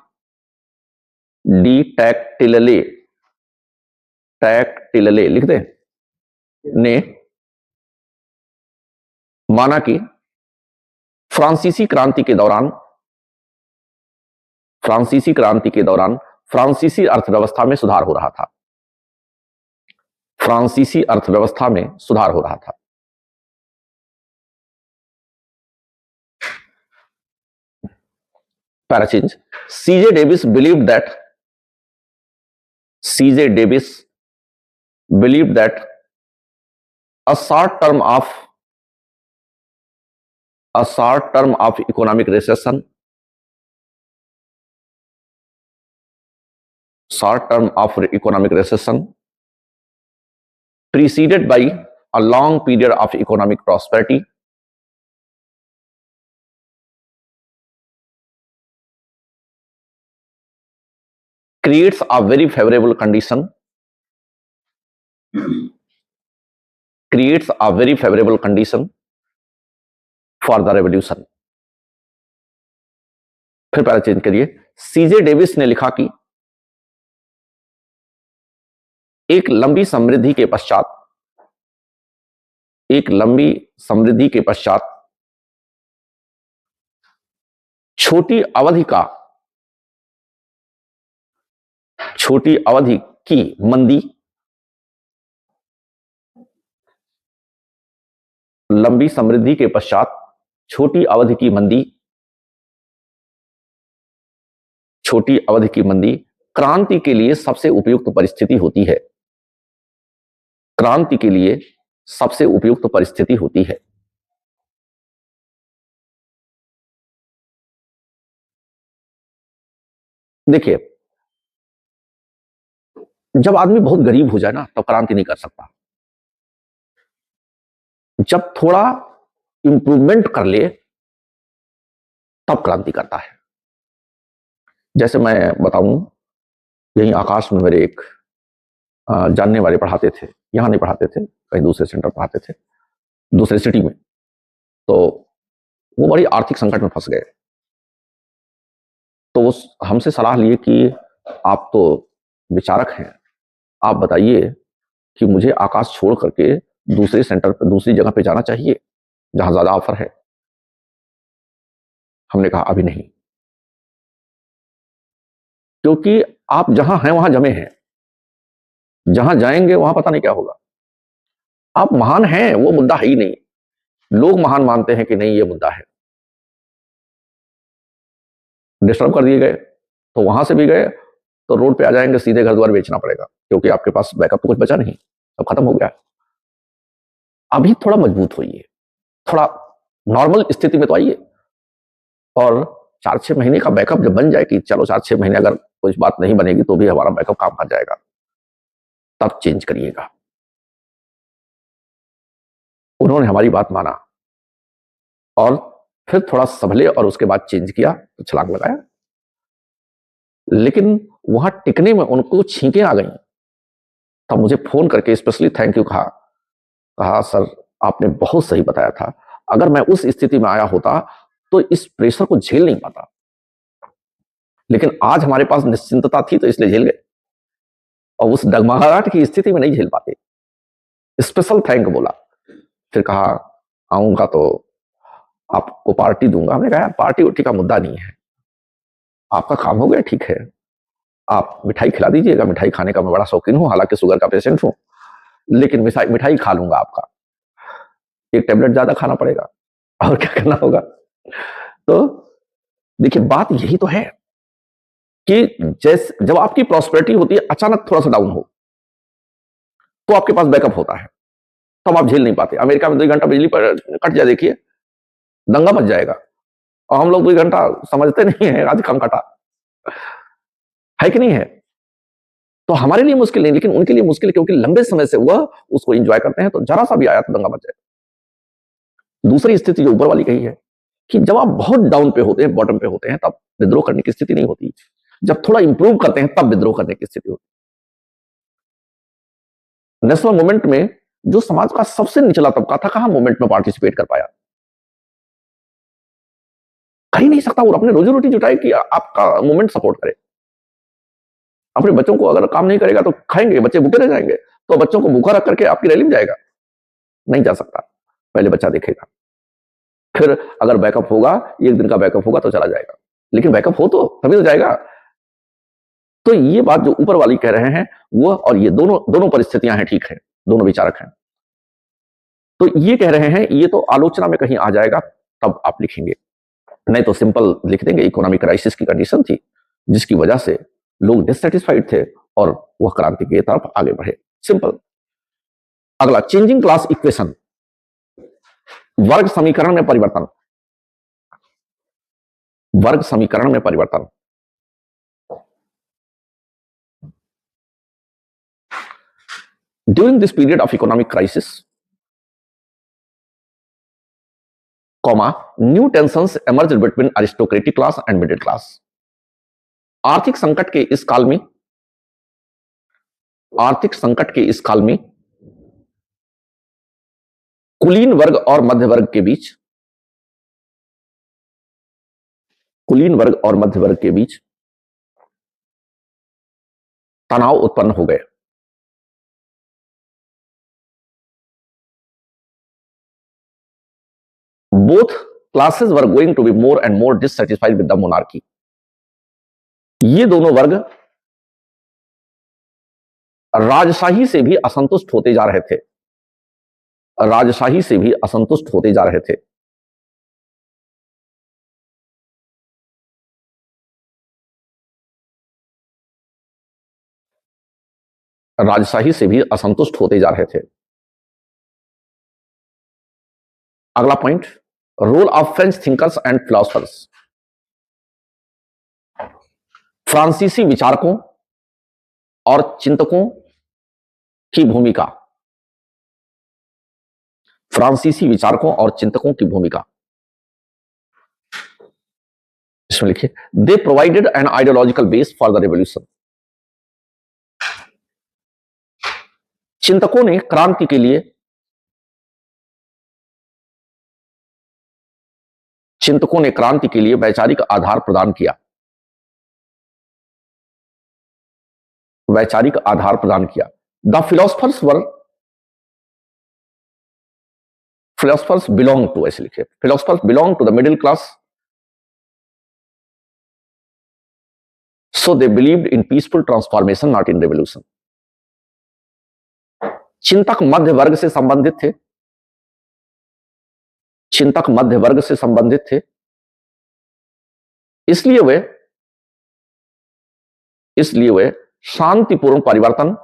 टैक्टिले लिख दे ने माना कि फ्रांसीसी क्रांति के दौरान फ्रांसीसी अर्थव्यवस्था में सुधार हो रहा था। Parachins, C.J. Davis believed that a short term of economic recession preceded by a long period of economic prosperity creates a very favorable condition for the revolution. फिर पैराचेंज करिए। सीजे डेविस ने लिखा कि एक लंबी समृद्धि के पश्चात छोटी अवधि की मंदी क्रांति के लिए सबसे उपयुक्त परिस्थिति होती है। देखिए, जब आदमी बहुत गरीब हो जाए ना तब क्रांति नहीं कर सकता। जब थोड़ा इंप्रूवमेंट कर ले तब क्रांति करता है। जैसे मैं बताऊं, यहीं आकाश में मेरे एक जानने वाले पढ़ाते थे, यहां नहीं पढ़ाते थे, कहीं दूसरे सेंटर पढ़ाते थे, दूसरे सिटी में। तो वो बड़ी आर्थिक संकट में फंस गए। तो वो हमसे सलाह लिए कि आप तो विचारक हैं, आप बताइए कि मुझे आकाश छोड़ करके दूसरे सेंटर पर, दूसरी जगह पे जाना चाहिए जहां ज्यादा ऑफर है। हमने कहा अभी नहीं, क्योंकि आप जहां हैं वहां जमे हैं, जहां जाएंगे वहां पता नहीं क्या होगा। आप महान हैं वो मुद्दा है ही नहीं, लोग महान मानते हैं कि नहीं ये मुद्दा है। डिस्टर्ब कर दिए गए तो वहां से भी गए तो रोड पे आ जाएंगे, सीधे घर द्वार बेचना पड़ेगा, क्योंकि आपके पास बैकअप तो कुछ बचा नहीं, सब खत्म हो गया। अभी थोड़ा मजबूत होइए, थोड़ा नॉर्मल स्थिति में तो आइए, और 4-6 महीने का बैकअप जब बन जाए कि चलो 4-6 महीने अगर कुछ बात नहीं बनेगी तो भी हमारा बैकअप काम कर जाएगा, तब चेंज करिएगा। उन्होंने हमारी बात माना और फिर थोड़ा संभले और उसके बाद चेंज किया तो छलांग लगाया। लेकिन वहां टिकने में उनको छींकें आ गई। तब मुझे फोन करके स्पेशली थैंक यू कहा सर आपने बहुत सही बताया था, अगर मैं उस स्थिति में आया होता तो इस प्रेशर को झेल नहीं पाता, लेकिन आज हमारे पास निश्चिंतता थी तो इसलिए झेल गए, और उस डगमगाहट की स्थिति में नहीं झेल पाते। स्पेशल थैंक बोला, फिर कहा आऊंगा तो आपको पार्टी दूंगा। हमने कहा यार पार्टी उर्टी का मुद्दा नहीं है, आपका काम हो गया ठीक है, आप मिठाई खिला दीजिएगा। मिठाई खाने का मैं बड़ा शौकीन हूं, हालांकि शुगर का पेशेंट हूं, लेकिन मिठाई खा लूंगा आपका। एक टेबलेट ज्यादा खाना पड़ेगा और क्या करना होगा। तो देखिए बात यही तो है कि जैसे जब आपकी प्रॉस्पेरिटी होती है, अचानक थोड़ा सा डाउन हो तो आपके पास बैकअप होता है, तब आप झेल नहीं पाते। अमेरिका में 2 घंटा बिजली पर कट जाए, देखिए दंगा मच जाएगा, और हम लोग 2 घंटा समझते नहीं है, आज कम कटा है कि नहीं है। तो हमारे लिए मुश्किल नहीं, लेकिन उनके लिए मुश्किल है, क्योंकि लंबे समय से वह उसको एंजॉय करते हैं, तो जरा सा भी आया तो दंगा मच जाएगा। दूसरी स्थिति जो ऊपर वाली कही है कि जब आप बहुत डाउन पे होते हैं, बॉटम पे होते हैं, तब विद्रोह करने की स्थिति नहीं होती। जब थोड़ा इंप्रूव करते हैं तब विद्रोह करने की स्थिति होती है। नेशनल मूवमेंट में जो समाज का सबसे निचला तबका था, कहां मूवमेंट में पार्टिसिपेट कर पाया? कर ही नहीं सकता। और अपने रोजी रोटी जुटाए कि आपका मूवमेंट सपोर्ट करे। अपने बच्चों को अगर काम नहीं करेगा तो खाएंगे, बच्चे भूखे रह जाएंगे, तो बच्चों को भूखा रख करके आपकी रैली में जाएगा? नहीं जा सकता। पहले बच्चा देखेगा, फिर अगर बैकअप होगा, एक दिन का बैकअप होगा तो चला जाएगा, लेकिन बैकअप हो तो तभी तो जाएगा। तो ये बात जो ऊपर वाली कह रहे हैं वो और ये दोनों परिस्थितियां हैं, ठीक है, दोनों विचारक हैं। तो ये कह रहे हैं, ये तो आलोचना में कहीं आ जाएगा तब आप लिखेंगे, नहीं तो सिंपल लिख देंगे इकोनॉमिक क्राइसिस की कंडीशन थी जिसकी वजह से लोग डिससेटिस्फाइड थे और वह क्रांति की तरफ आगे बढ़े। सिंपल। अगला, चेंजिंग क्लास इक्वेशन, वर्ग समीकरण में परिवर्तन। वर्ग समीकरण में परिवर्तन। During this period of economic crisis, comma, new tensions emerged between aristocratic class and middle class. आर्थिक संकट के इस काल में, आर्थिक संकट के इस काल में कुलीन वर्ग और मध्य वर्ग के बीच, कुलीन वर्ग और मध्य वर्ग के बीच तनाव उत्पन्न हो गए। Both classes were going to be more and more dissatisfied with the monarchy. ये दोनों वर्ग राजशाही से भी असंतुष्ट होते जा रहे थे, राजशाही से भी असंतुष्ट होते जा रहे थे। राजशाही से भी असंतुष्ट होते जा रहे थे। अगला point, role of French thinkers and philosophers. फ्रांसीसी विचारकों और चिंतकों की भूमिका, फ्रांसीसी विचारकों और चिंतकों की भूमिका, इसमें लिखिए, they provided an ideological base for the revolution. चिंतकों ने क्रांति के लिए, चिंतकों ने क्रांति के लिए वैचारिक आधार प्रदान किया, वैचारिक आधार प्रदान किया। The philosophers were, philosophers belong to, ऐसे लिखिए, philosophers belong to the middle class, so they believed in peaceful transformation, not in revolution. चिंतक मध्य वर्ग से संबंधित थे, चिंतक मध्य वर्ग से संबंधित थे, इसलिए वे शांतिपूर्ण परिवर्तन,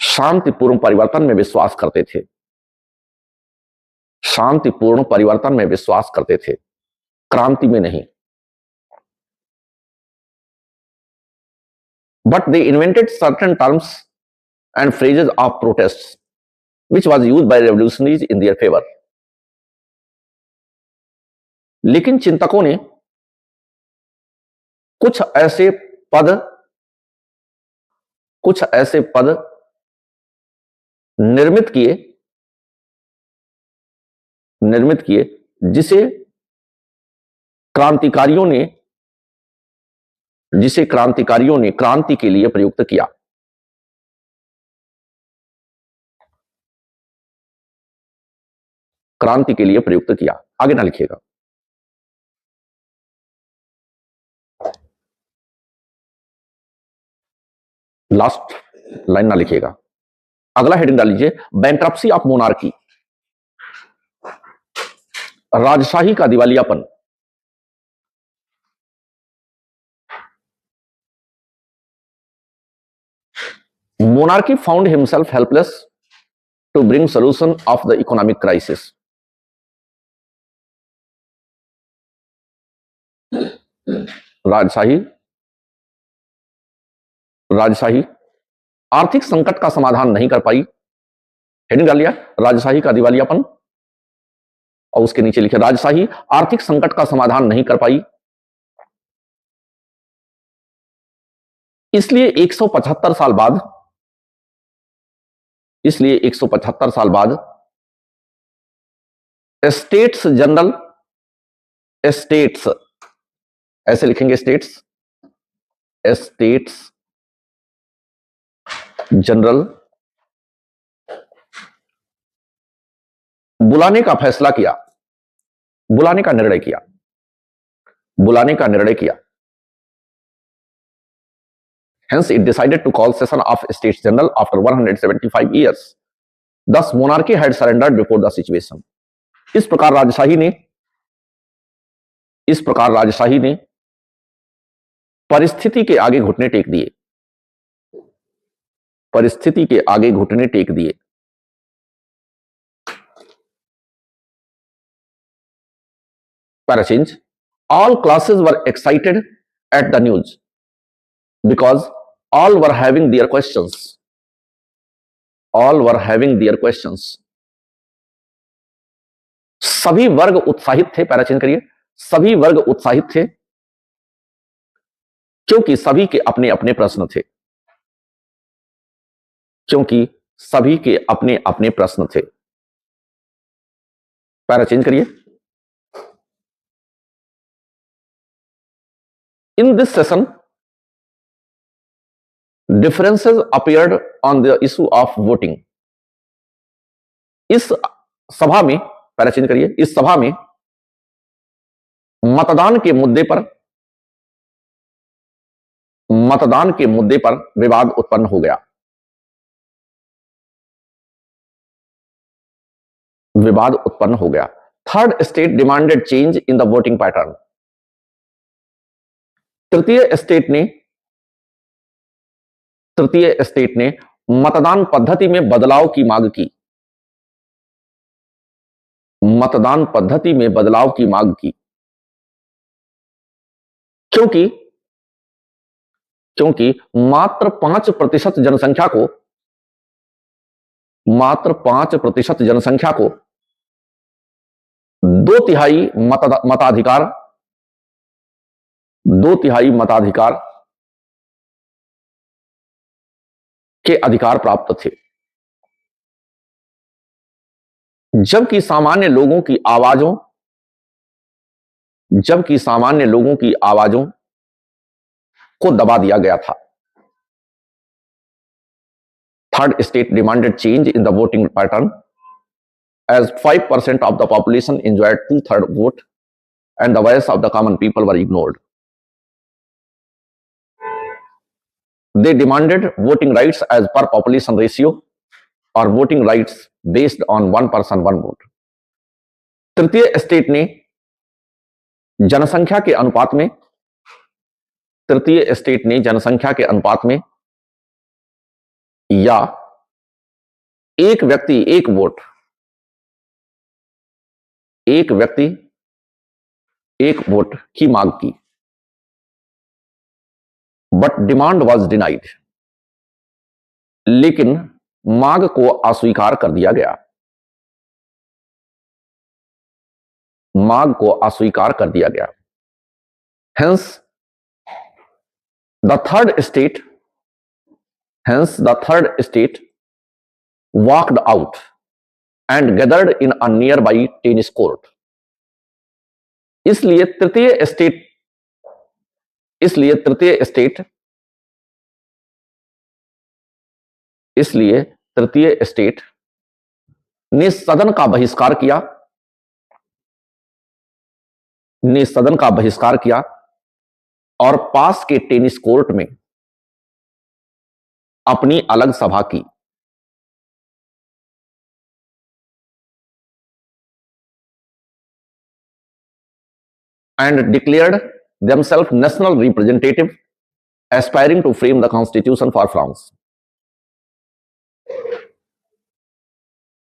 शांतिपूर्ण परिवर्तन में विश्वास करते थे, शांतिपूर्ण परिवर्तन में विश्वास करते थे, क्रांति में नहीं। But they invented certain terms and phrases of protests which was used by revolutionaries in their favor. लेकिन चिंतकों ने कुछ ऐसे पद निर्मित किए निर्मित किए, जिसे क्रांतिकारियों ने क्रांति के लिए प्रयुक्त किया। क्रांति के लिए प्रयुक्त किया। आगे ना लिखिएगा। लास्ट लाइन ना लिखिएगा। अगला हेडिंग डाल लीजिए, बैंक्रप्सी ऑफ मोनार्की, राजशाही का दिवालियापन। Monarchy found himself helpless to bring solution of the economic crisis. राजशाही आर्थिक संकट का समाधान नहीं कर पाई। हेडिंग डाल लिया, राजशाही का दिवालियापन, और उसके नीचे लिखे राजशाही आर्थिक संकट का समाधान नहीं कर पाई, इसलिए 175 साल बाद स्टेट्स ऐसे लिखेंगे, स्टेट्स जनरल बुलाने का निर्णय किया। Hence it decided to call session of States General after 175 years. Thus monarchy had surrendered before the situation. इस प्रकार राजशाही ने परिस्थिति के आगे घुटने टेक दिए। Parachange. All classes were excited at the news because all were having their questions. सभी वर्ग उत्साहित थे। पैराचेंज करिए, सभी वर्ग उत्साहित थे क्योंकि सभी के अपने अपने प्रश्न थे। पैराचेंज करिए। In this session, differences appeared on the issue of voting. इस सभा में, पैराचेंज करिए, इस सभा में मतदान के मुद्दे पर विवाद उत्पन्न हो गया। Third state demanded change in the voting pattern. तृतीय स्टेट ने मतदान पद्धति में बदलाव की मांग की। क्योंकि मात्र 5% जनसंख्या को 2/3 मताधिकार के अधिकार प्राप्त थे, जबकि सामान्य लोगों की आवाजों को दबा दिया गया था। Third state demanded change in the voting pattern as 5% of the population enjoyed 2/3 vote and the voice of the common people were ignored. They demanded voting rights as per population ratio or voting rights based on one person one vote. तृतीय स्टेट ने जनसंख्या के अनुपात में या एक व्यक्ति एक वोट की मांग की, बट डिमांड वॉज डिनाइड। लेकिन मांग को अस्वीकार कर दिया गया। Hence the third state walked out and gathered in a nearby tennis court. इसलिए तृतीय स्टेट इसलिए तृतीय स्टेट ने सदन का बहिष्कार किया और पास के टेनिस कोर्ट में अपनी अलग सभा की। and declared themselves national representative aspiring to frame the constitution for France.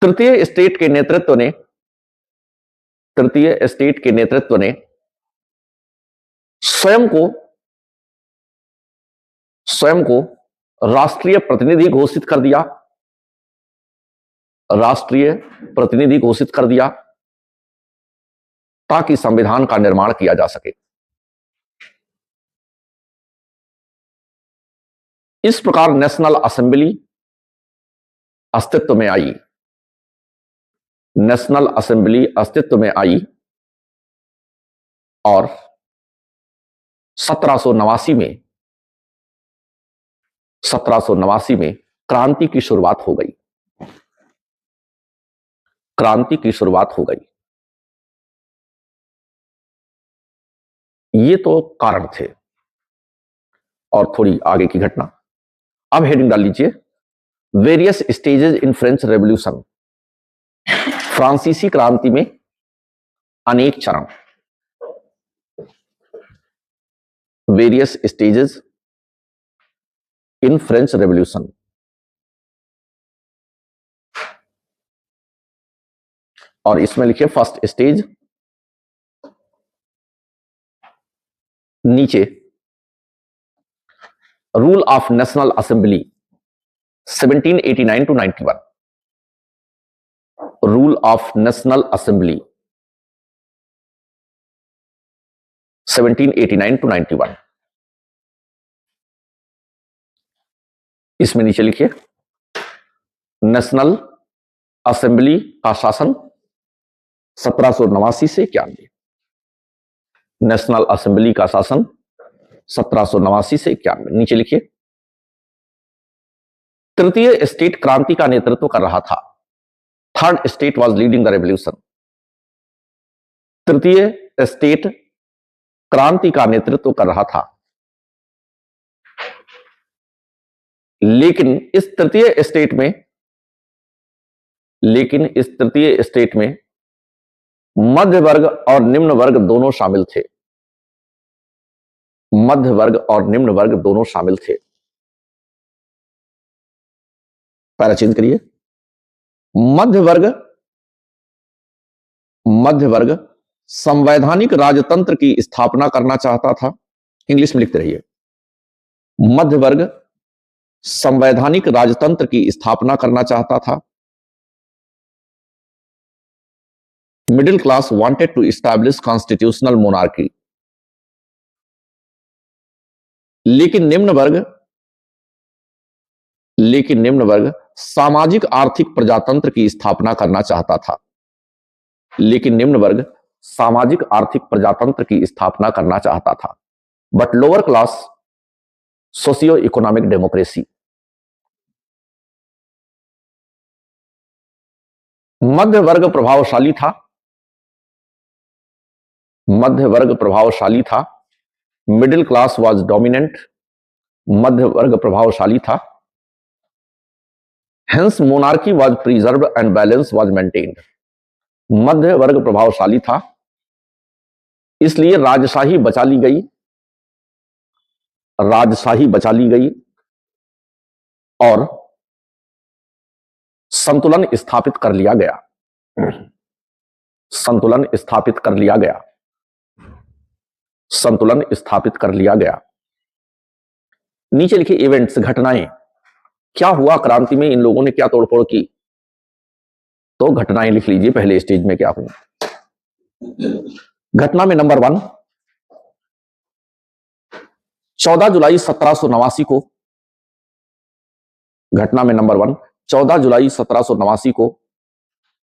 तृतीय स्टेट के नेतृत्व ने स्वयं को राष्ट्रीय प्रतिनिधि घोषित कर दिया ताकि संविधान का निर्माण किया जा सके। इस प्रकार नेशनल असेंबली अस्तित्व में आई और 1789 में क्रांति की शुरुआत हो गई। ये तो कारण थे और थोड़ी आगे की घटना। अब हेडिंग डाल लीजिए, various stages in French revolution. फ्रांसीसी क्रांति में अनेक चरण। Various stages in French revolution. और इसमें लिखिए फर्स्ट स्टेज, नीचे rule of national assembly 1789 to 91। Rule of national assembly 1789 to 91। इसमें नीचे लिखिए नेशनल असेंबली का शासन 1789 से 91। नेशनल असेंबली का शासन 1789 से 91। नीचे लिखिए तृतीय स्टेट क्रांति का नेतृत्व कर रहा था। Third state was leading the revolution. तृतीय स्टेट क्रांति का नेतृत्व कर रहा था, लेकिन इस तृतीय स्टेट में मध्य वर्ग और निम्न वर्ग दोनों शामिल थे। पैरा चेंज करिए। मध्य वर्ग संवैधानिक राजतंत्र की स्थापना करना चाहता था। इंग्लिश में लिखते रहिए, मध्य वर्ग संवैधानिक राजतंत्र की स्थापना करना चाहता था। Middle class wanted to establish constitutional monarchy. लेकिन निम्न वर्ग सामाजिक आर्थिक प्रजातंत्र की स्थापना करना चाहता था। But lower class socio economic democracy. मध्य वर्ग प्रभावशाली था। Middle class was dominant. मध्य वर्ग प्रभावशाली था। Hence monarchy was preserved and balance was maintained. मध्य वर्ग प्रभावशाली था, इसलिए राजशाही बचा ली गई और संतुलन स्थापित कर लिया गया। नीचे लिखिए इवेंट्स, घटनाएं। क्या हुआ क्रांति में, इन लोगों ने क्या तोड़फोड़ की, तो घटनाएं लिख लीजिए पहले स्टेज में क्या हुआ। घटना में नंबर 1, 14 जुलाई 1789 को, घटना में नंबर 1 14 जुलाई 1789 को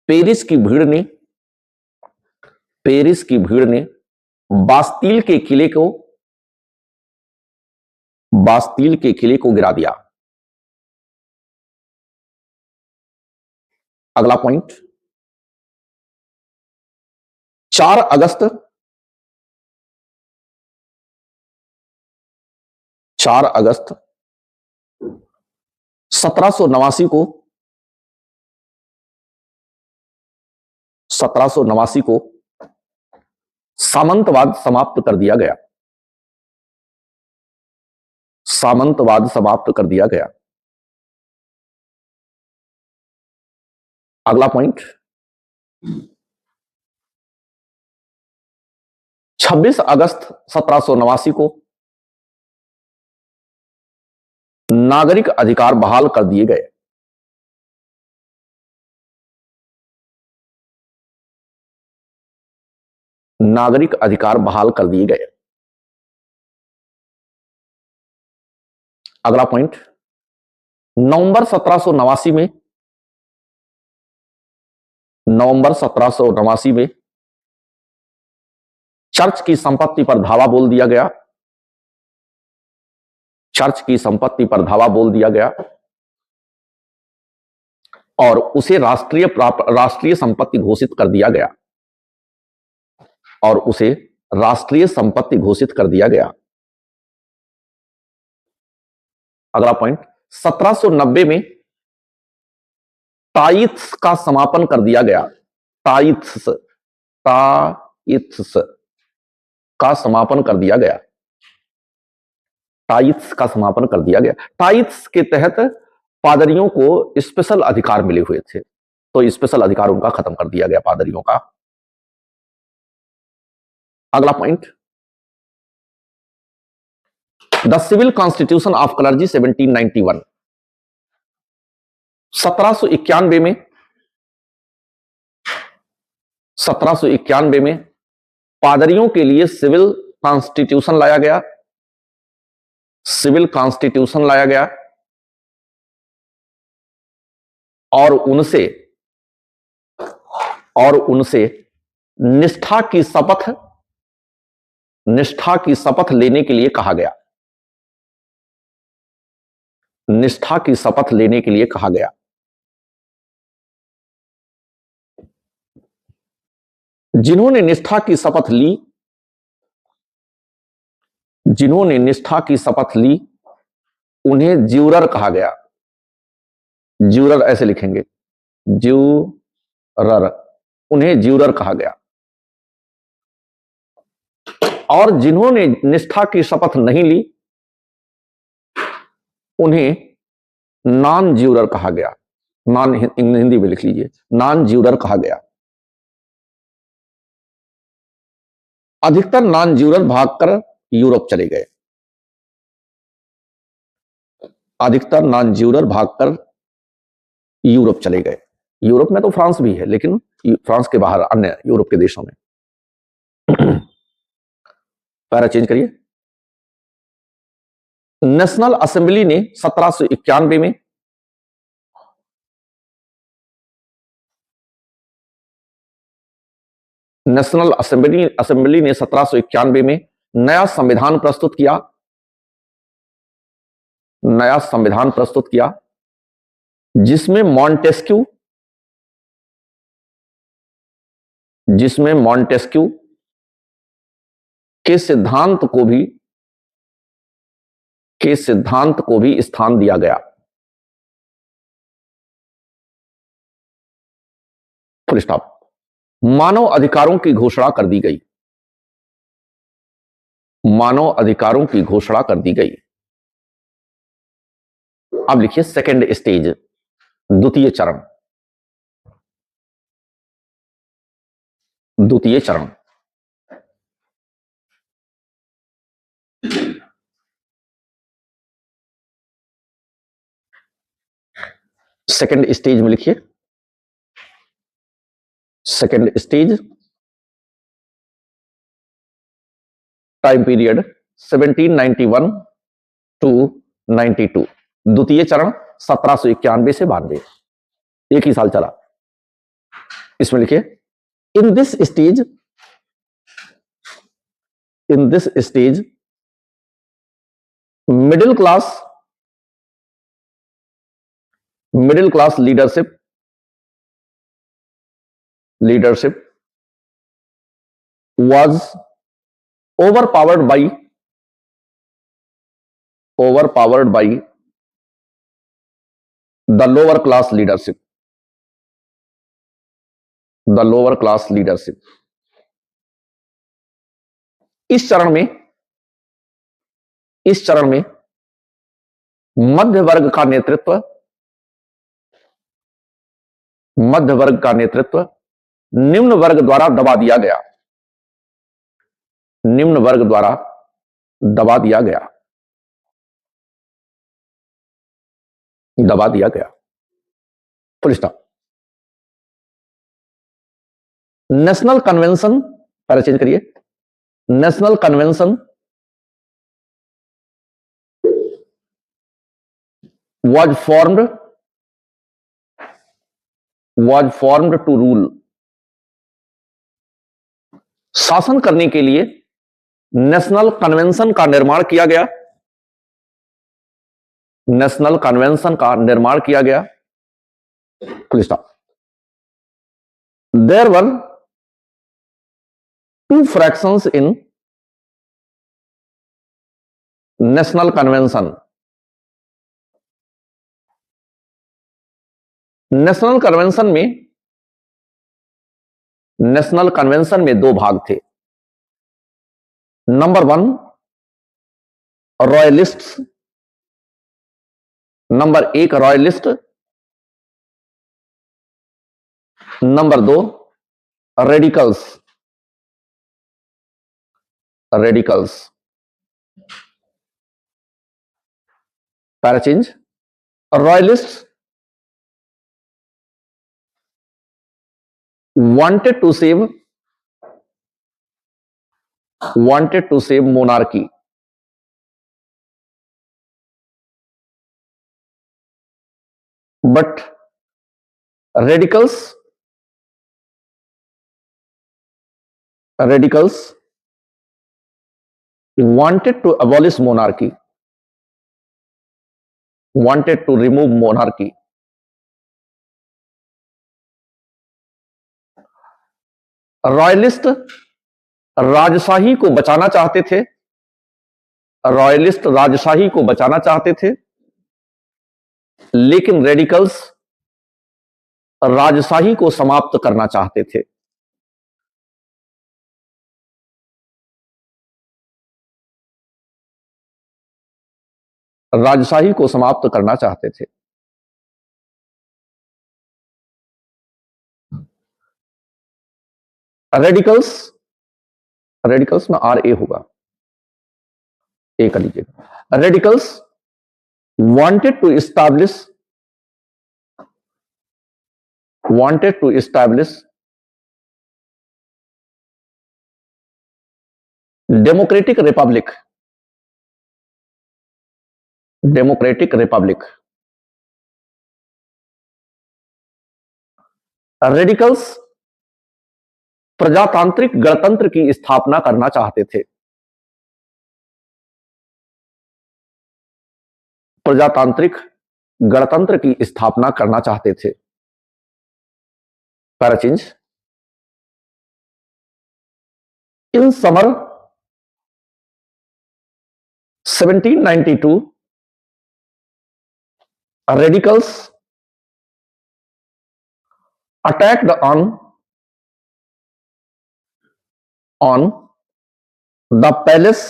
पेरिस की भीड़ ने बास्तील के किले को गिरा दिया। अगला पॉइंट, 4 अगस्त 1789 को सामंतवाद समाप्त कर दिया गया। अगला पॉइंट, 26 अगस्त 1789 को नागरिक अधिकार बहाल कर दिए गए। नागरिक अधिकार बहाल कर दिए गए। अगला पॉइंट, नवंबर 1789 में चर्च की संपत्ति पर धावा बोल दिया गया और उसे राष्ट्रीय संपत्ति घोषित कर दिया गया। अगला पॉइंट, 1790 में टाइथ्स का समापन कर दिया गया। टाइथ्स का समापन कर दिया गया। टाइथ्स के तहत पादरियों को स्पेशल अधिकार मिले हुए थे, तो स्पेशल अधिकार उनका खत्म कर दिया गया, पादरियों का। अगला point, the civil constitution of clergy 1791। 1791 में पादरियों के लिए सिविल कॉन्स्टिट्यूशन लाया गया और उनसे निष्ठा की शपथ लेने के लिए कहा गया। जिन्होंने निष्ठा की शपथ ली उन्हें ज्यूरर कहा गया। ज्यूरर ऐसे लिखेंगे, उन्हें ज्यूरर कहा गया। और जिन्होंने निष्ठा की शपथ नहीं ली उन्हें नॉन ज्यूरर कहा गया। नॉन हिंदी में लिख लीजिए, नॉन ज्यूरर कहा गया। अधिकतर नॉन ज्यूरर भागकर यूरोप चले गए। यूरोप में तो फ्रांस भी है, लेकिन फ्रांस के बाहर अन्य यूरोप के देशों में। पैरा चेंज करिए। नेशनल असेंबली ने 1791 में नेशनल असेंबली ने 1791 में नया संविधान प्रस्तुत किया जिसमें मॉन्टेस्क्यू के सिद्धांत को भी स्थान दिया गया। Full stop. मानव अधिकारों की घोषणा कर दी गई। अब लिखिए सेकेंड स्टेज, द्वितीय चरण। सेकेंड स्टेज में लिखिए, second stage time period 1791 to 92। द्वितीय चरण 1791 से 92, एक ही साल चला। इसमें लिखिए, in this stage, middle class leadership was overpowered by the lower class leadership. इस चरण में मध्य वर्ग का नेतृत्व निम्न वर्ग द्वारा दबा दिया गया। Full stop. नेशनल कन्वेंशन, पहले चेंज करिए, national convention was formed to rule, शासन करने के लिए नेशनल कन्वेंशन का निर्माण किया गया। Full stop. There were two fractions in national convention. National convention में दो भाग थे। Number 1 royalists, number 1 royalist, number 2 radicals. Para change. Royalists wanted to save monarchy, but radicals wanted to abolish monarchy, wanted to remove monarchy. Royalist राजशाही को बचाना चाहते थे, लेकिन रेडिकल्स राजशाही को समाप्त करना चाहते थे। रेडिकल्स में RA होगा, ए कर लीजिएगा। Radicals wanted to establish democratic republic, radicals प्रजातांत्रिक गणतंत्र की स्थापना करना चाहते थे। Para change. In summer 1792 radicals attacked on the palace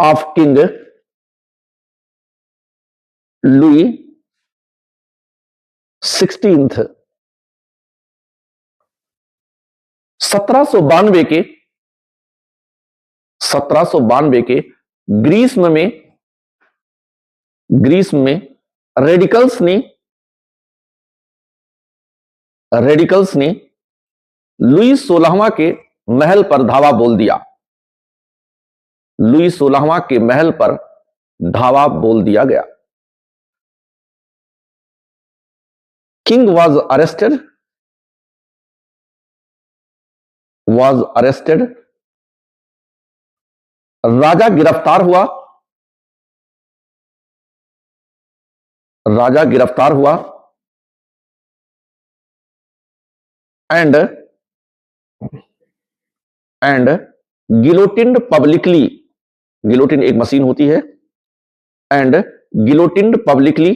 of King Louis XVI। 1792 के ग्रीष्म में रेडिकल्स ने लुई 16वां के महल पर धावा बोल दिया गया। किंग was arrested, राजा गिरफ्तार हुआ, राजा गिरफ्तार हुआ, एंड एंड गिलोटिन्ड पब्लिकली, गिलोटिन एक मशीन होती है, एंड गिलोटिन्ड पब्लिकली,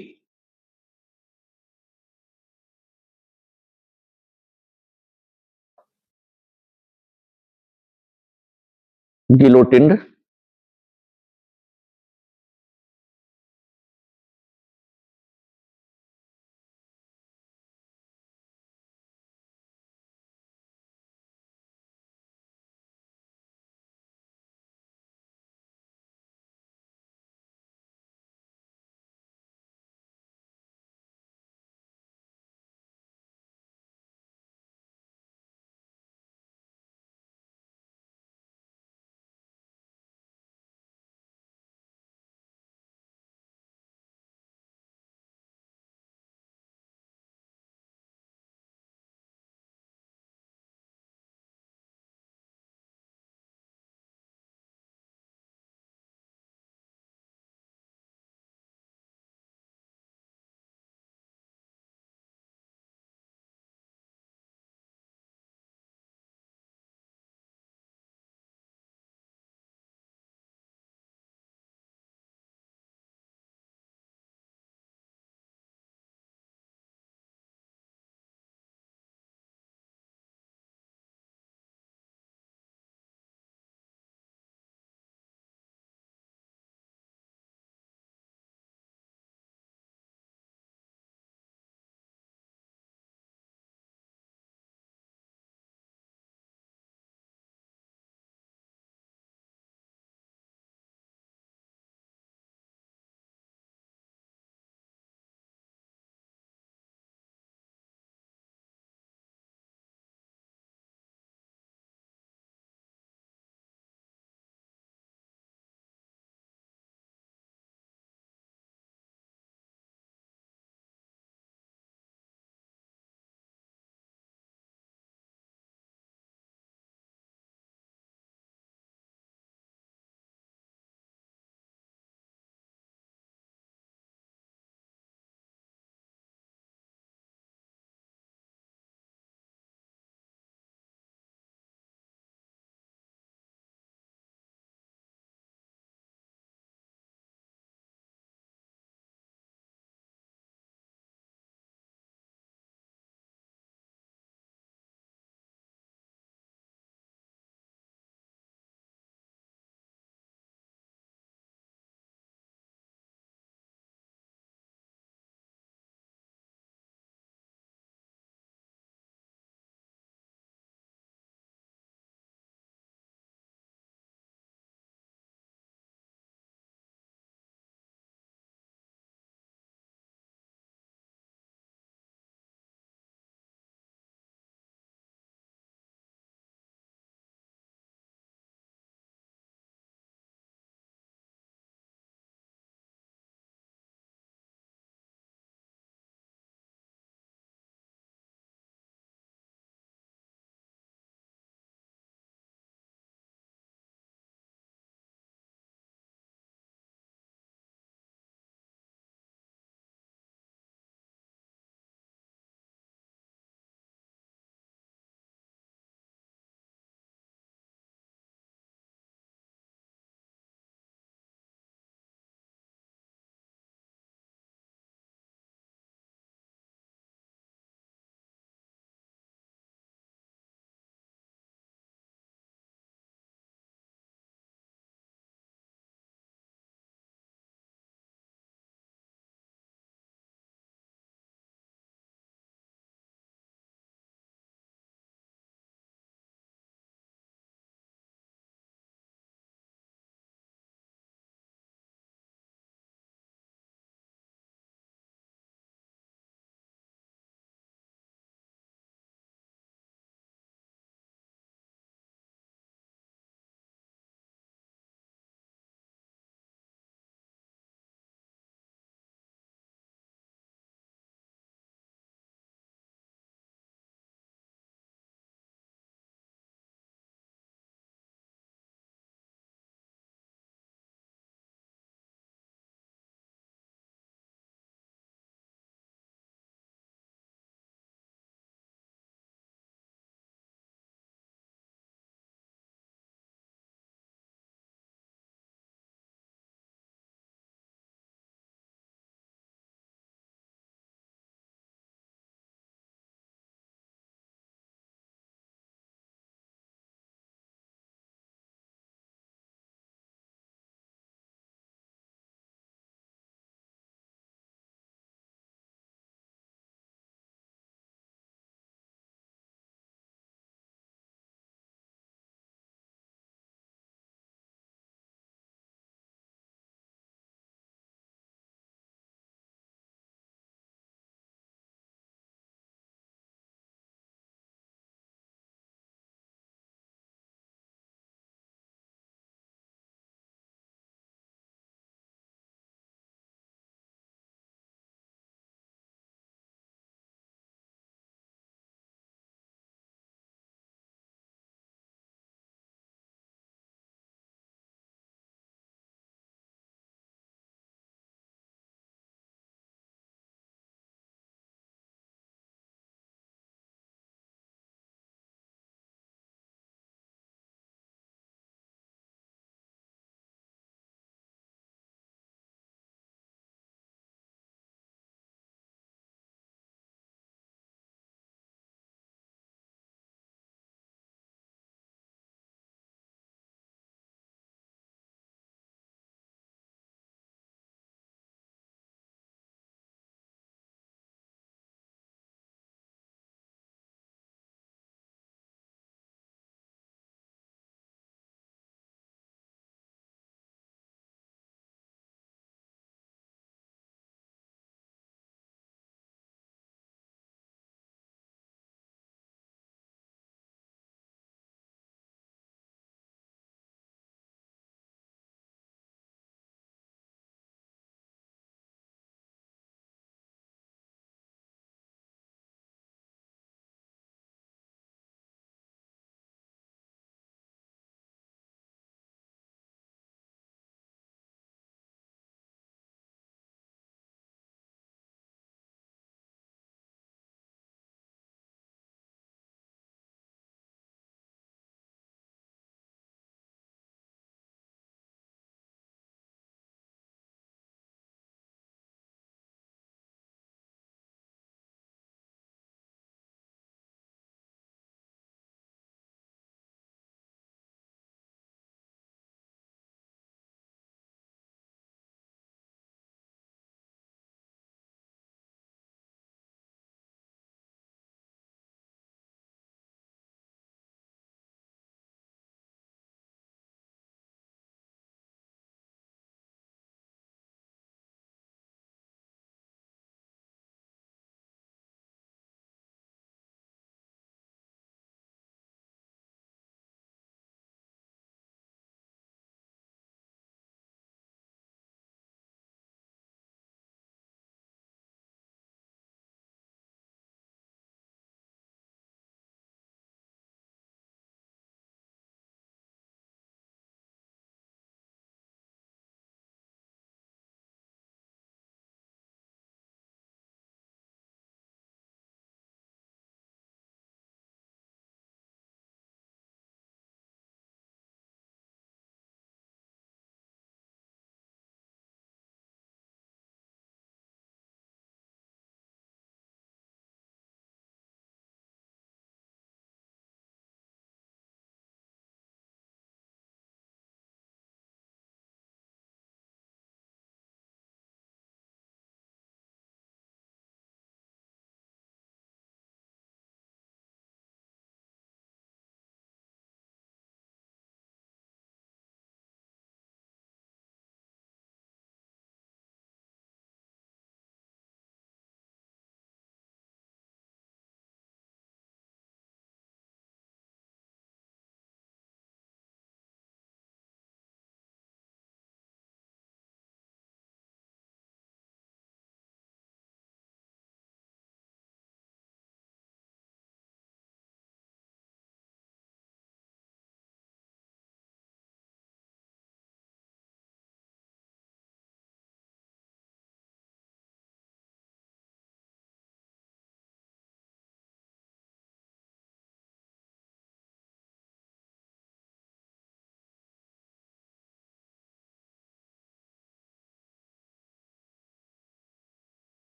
गिलोटिन्ड